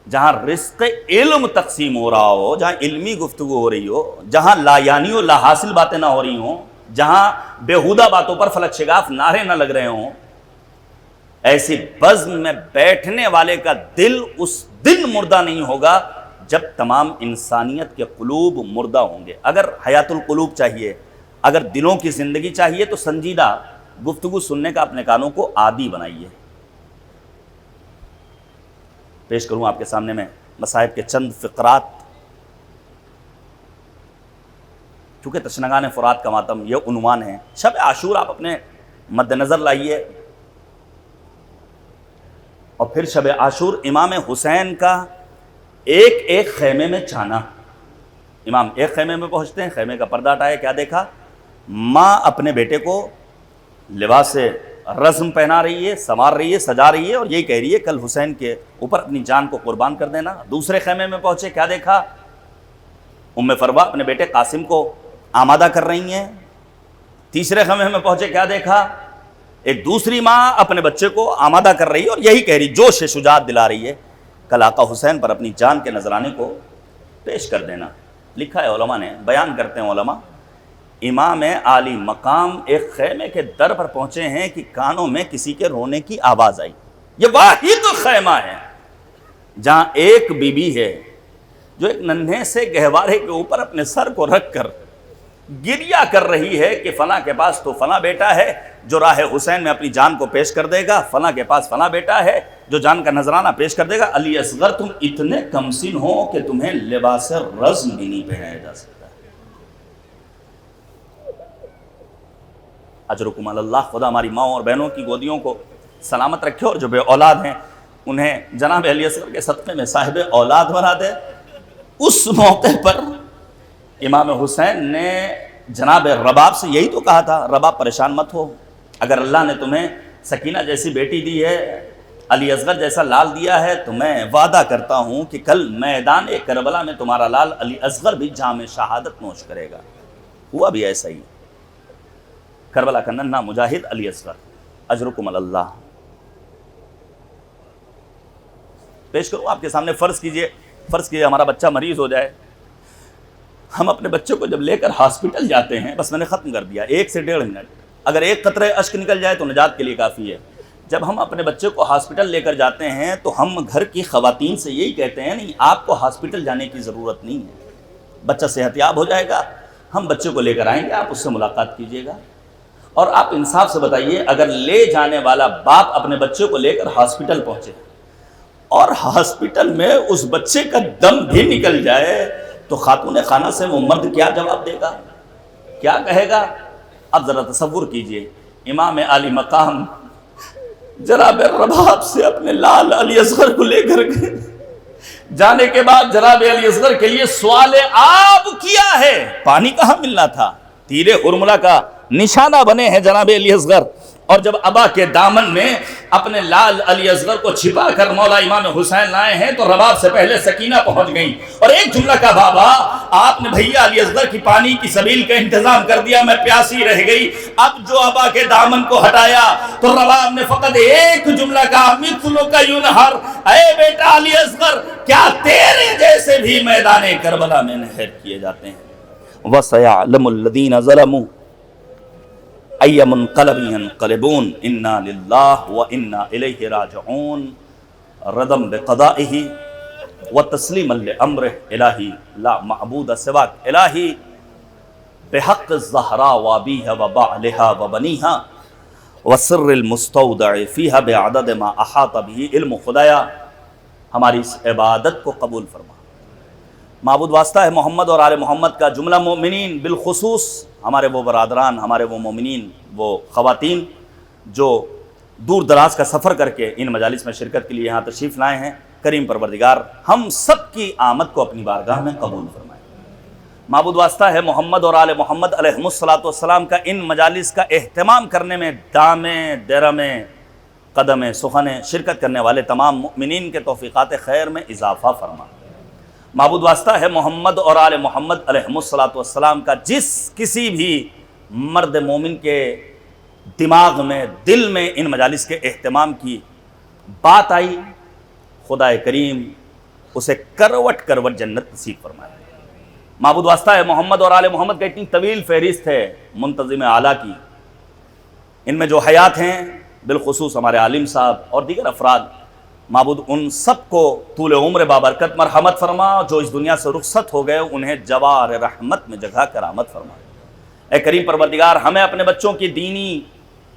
جہاں رزق علم تقسیم ہو رہا ہو، جہاں علمی گفتگو ہو رہی ہو، جہاں لا یعنی و لا حاصل باتیں نہ ہو رہی ہوں، جہاں بیہودہ باتوں پر فلک شگاف نعرے نہ لگ رہے ہوں، ایسی بزم میں بیٹھنے والے کا دل اس دن مردہ نہیں ہوگا جب تمام انسانیت کے قلوب مردہ ہوں گے۔ اگر حیات القلوب چاہیے، اگر دلوں کی زندگی چاہیے تو سنجیدہ گفتگو سننے کا اپنے کانوں کو عادی بنائیے۔ پیش کروں آپ کے سامنے میں مصائب کے چند فقرات، چونکہ تشنگان فرات کا ماتم یہ عنوان ہے۔ شب عاشور آپ اپنے مد نظر لائیے، اور پھر شب عاشور امام حسین کا ایک ایک خیمے میں جانا۔ امام ایک خیمے میں پہنچتے ہیں، خیمے کا پردہ ہٹائے، کیا دیکھا؟ ماں اپنے بیٹے کو لباس رزم پہنا رہی ہے، سنوار رہی ہے، سجا رہی ہے، اور یہی کہہ رہی ہے کل حسین کے اوپر اپنی جان کو قربان کر دینا۔ دوسرے خیمے میں پہنچے، کیا دیکھا؟ ام فروا اپنے بیٹے قاسم کو آمادہ کر رہی ہیں۔ تیسرے خیمے میں پہنچے، کیا دیکھا؟ ایک دوسری ماں اپنے بچے کو آمادہ کر رہی ہے اور یہی کہہ رہی، جوش شجاعت دلا رہی ہے کل آقا حسین پر اپنی جان کے نذرانے کو پیش کر دینا۔ لکھا ہے علماء نے، بیان کرتے ہیں علماء، امام عالی مقام ایک خیمے کے در پر پہنچے ہیں کہ کانوں میں کسی کے رونے کی آواز آئی۔ یہ واحد خیمہ ہے جہاں ایک بی بی ہے جو ایک ننھے سے گہوارے کے اوپر اپنے سر کو رکھ کر گریہ کر رہی ہے کہ فلاں کے پاس تو فلاں بیٹا ہے جو راہ حسین میں اپنی جان کو پیش کر دے گا، فلاں کے پاس فلاں بیٹا ہے جو جان کا نذرانہ پیش کر دے گا۔ علی اصغر تم اتنے کمسن ہو کہ تمہیں لباس رزم بھی نہیں پہنایا جا سکتا۔ اجرکم علی اللہ، خدا ہماری ماں اور بہنوں کی گودیوں کو سلامت رکھے، اور جو بے اولاد ہیں انہیں جناب علی اصغر کے صدقے میں صاحب اولاد بنا دے۔ اس موقع پر امام حسین نے جناب رباب سے یہی تو کہا تھا، رباب پریشان مت ہو، اگر اللہ نے تمہیں سکینہ جیسی بیٹی دی ہے، علی اصغر جیسا لال دیا ہے، تو میں وعدہ کرتا ہوں کہ کل میدان کربلا میں تمہارا لال علی اصغر بھی جام شہادت نوش کرے گا۔ ہوا بھی ایسا ہی، کربلا کا ننھا مجاہد علی اصغر، اجرکم علی اللہ۔ پیش کروں آپ کے سامنے، فرض کیجئے ہمارا بچہ مریض ہو جائے، ہم اپنے بچے کو جب لے کر ہاسپٹل جاتے ہیں، بس میں نے ختم کر دیا، 1 سے 1.5 منٹ، اگر ایک قطرہ اشک نکل جائے تو نجات کے لیے کافی ہے۔ جب ہم اپنے بچے کو ہاسپٹل لے کر جاتے ہیں تو ہم گھر کی خواتین سے یہی کہتے ہیں، نہیں آپ کو ہاسپٹل جانے کی ضرورت نہیں ہے، بچہ صحت یاب ہو جائے گا، ہم بچے کو لے کر آئیں گے، آپ اس سے ملاقات کیجیے گا۔ اور آپ انصاف سے بتائیے، اگر لے جانے والا باپ اپنے بچے کو لے کر ہاسپٹل پہنچے اور ہاسپٹل میں اس بچے کا دم بھی نکل جائے تو خاتون خانہ سے وہ مرد کیا جواب دے گا، کیا کہے گا؟ اب ذرا تصور کیجئے، امام عالی مقام جناب رباب سے اپنے لال علی اصغر کو لے کر جانے کے بعد جناب علی اصغر کے لیے سوال آب کیا ہے، پانی کہاں ملنا تھا، تیر حرملہ کا نشانہ بنے ہیں جناب علی اصغر، اور جب ابا کے دامن میں اپنے لال علی اصغر کو چھپا کر مولا امام حسین لائے ہیں تو رباب سے پہلے سکینہ پہنچ گئیں، اور ایک جملہ کا بابا آپ نے بھیا علی اصغر کی پانی کی سبیل کا انتظام کر دیا، میں پیاسی رہ گئی۔ اب جو ابا کے دامن کو ہٹایا تو رباب نے فقط ایک جملہ کہا، مثلک ینہر، اے بیٹا علی اصغر، کیا تیرے جیسے بھی میدان کربلا میں نہر کیے جاتے ہیں۔ وَسَيَعْلَمُ الَّذِينَ ظَلَمُوا اَيَّ مُنْقَلَبٍ يَنْقَلِبُونَ اِنَّا لِلَّهِ وَإِنَّا إِلَيْهِ رَاجِعُونَ رَضًا بِقَضَائِهِ وَتَسْلِيمًا لِأَمْرِهِ إِلَٰهِ لَا مَعْبُودَ سِوَاكَ إِلَٰهِ بِحَقِّ الزَّهْرَاءِ وَأَبِيهَا وَبَعْلِهَا وَبَنِيهَا وَسِرِّ الْمُسْتَوْدَعِ فِيهَا بِعَدَدِ مَا أَحَاطَ بِهِ علم خدایا ہماری اس عبادت کو قبول فرما۔ معبود واسطہ ہے محمد اور آل محمد کا، جملہ مومنین بالخصوص ہمارے وہ برادران، ہمارے وہ مومنین، وہ خواتین جو دور دراز کا سفر کر کے ان مجالس میں شرکت کے لیے یہاں تشریف لائے ہیں، کریم پروردگار ہم سب کی آمد کو اپنی بارگاہ میں قبول فرمائے۔ معبود واسطہ ہے محمد اور آل محمد علیہ السلام کا ان مجالس کا اہتمام کرنے میں دامیں درمیں قدمیں سخنیں شرکت کرنے والے تمام مؤمنین کے توفیقات خیر میں اضافہ فرما۔ معبود واسطہ ہے محمد اور آل محمد علیہ السلام کا جس کسی بھی مرد مومن کے دماغ میں دل میں ان مجالس کے اہتمام کی بات آئی، خدا کریم اسے کروٹ کروٹ جنت نصیب فرمائے۔ معبود واسطہ ہے محمد اور آل محمد کا اتنی طویل فہرست ہے منتظم اعلیٰ کی، ان میں جو حیات ہیں بالخصوص ہمارے عالم صاحب اور دیگر افراد، معبود ان سب کو طول عمر بابرکت مرحمت فرما، جو اس دنیا سے رخصت ہو گئے انہیں جوار رحمت میں جگہ کرامت فرما۔ اے کریم پروردگار ہمیں اپنے بچوں کی دینی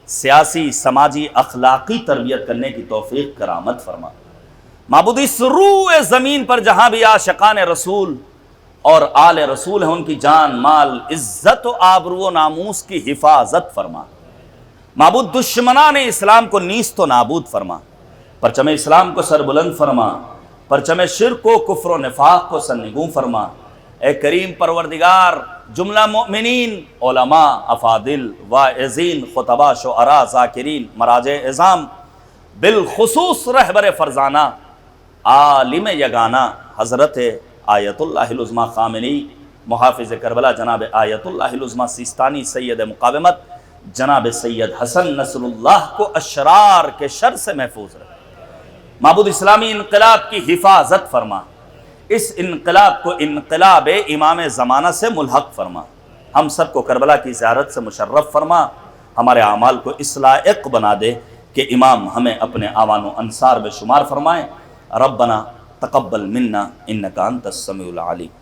سیاسی، سماجی، اخلاقی تربیت کرنے کی توفیق کرامت فرما۔ معبود اس روئے زمین پر جہاں بھی عاشقان رسول اور آل رسول ہیں، ان کی جان، مال، عزت و آبرو و ناموس کی حفاظت فرما۔ معبود دشمنان اسلام کو نیست و نابود فرما، پرچم اسلام کو سر بلند فرما، پرچم شرک و کفر و نفاق کو سرنگوں فرما۔ اے کریم پروردگار، جملہ مؤمنین، علماء، افاضل، واعظین، خطباء، شعراء، ذاکرین، مراجع اعظام، بالخصوص رہبر فرزانہ عالم یگانہ حضرت آیت اللہ العظمیٰ خامنی، محافظ کربلا جناب آیت اللہ العظمیٰ سیستانی، سید مقاومت جناب سید حسن نصر اللہ کو اشرار کے شر سے محفوظ رکھ۔ معبود اسلامی انقلاب کی حفاظت فرما، اس انقلاب کو انقلاب امام زمانہ سے ملحق فرما۔ ہم سب کو کربلا کی زیارت سے مشرف فرما، ہمارے اعمال کو اس لائق بنا دے کہ امام ہمیں اپنے اعوان و انصار میں شمار فرمائیں۔ ربنا تقبل منا انک انت السمیع العلیم۔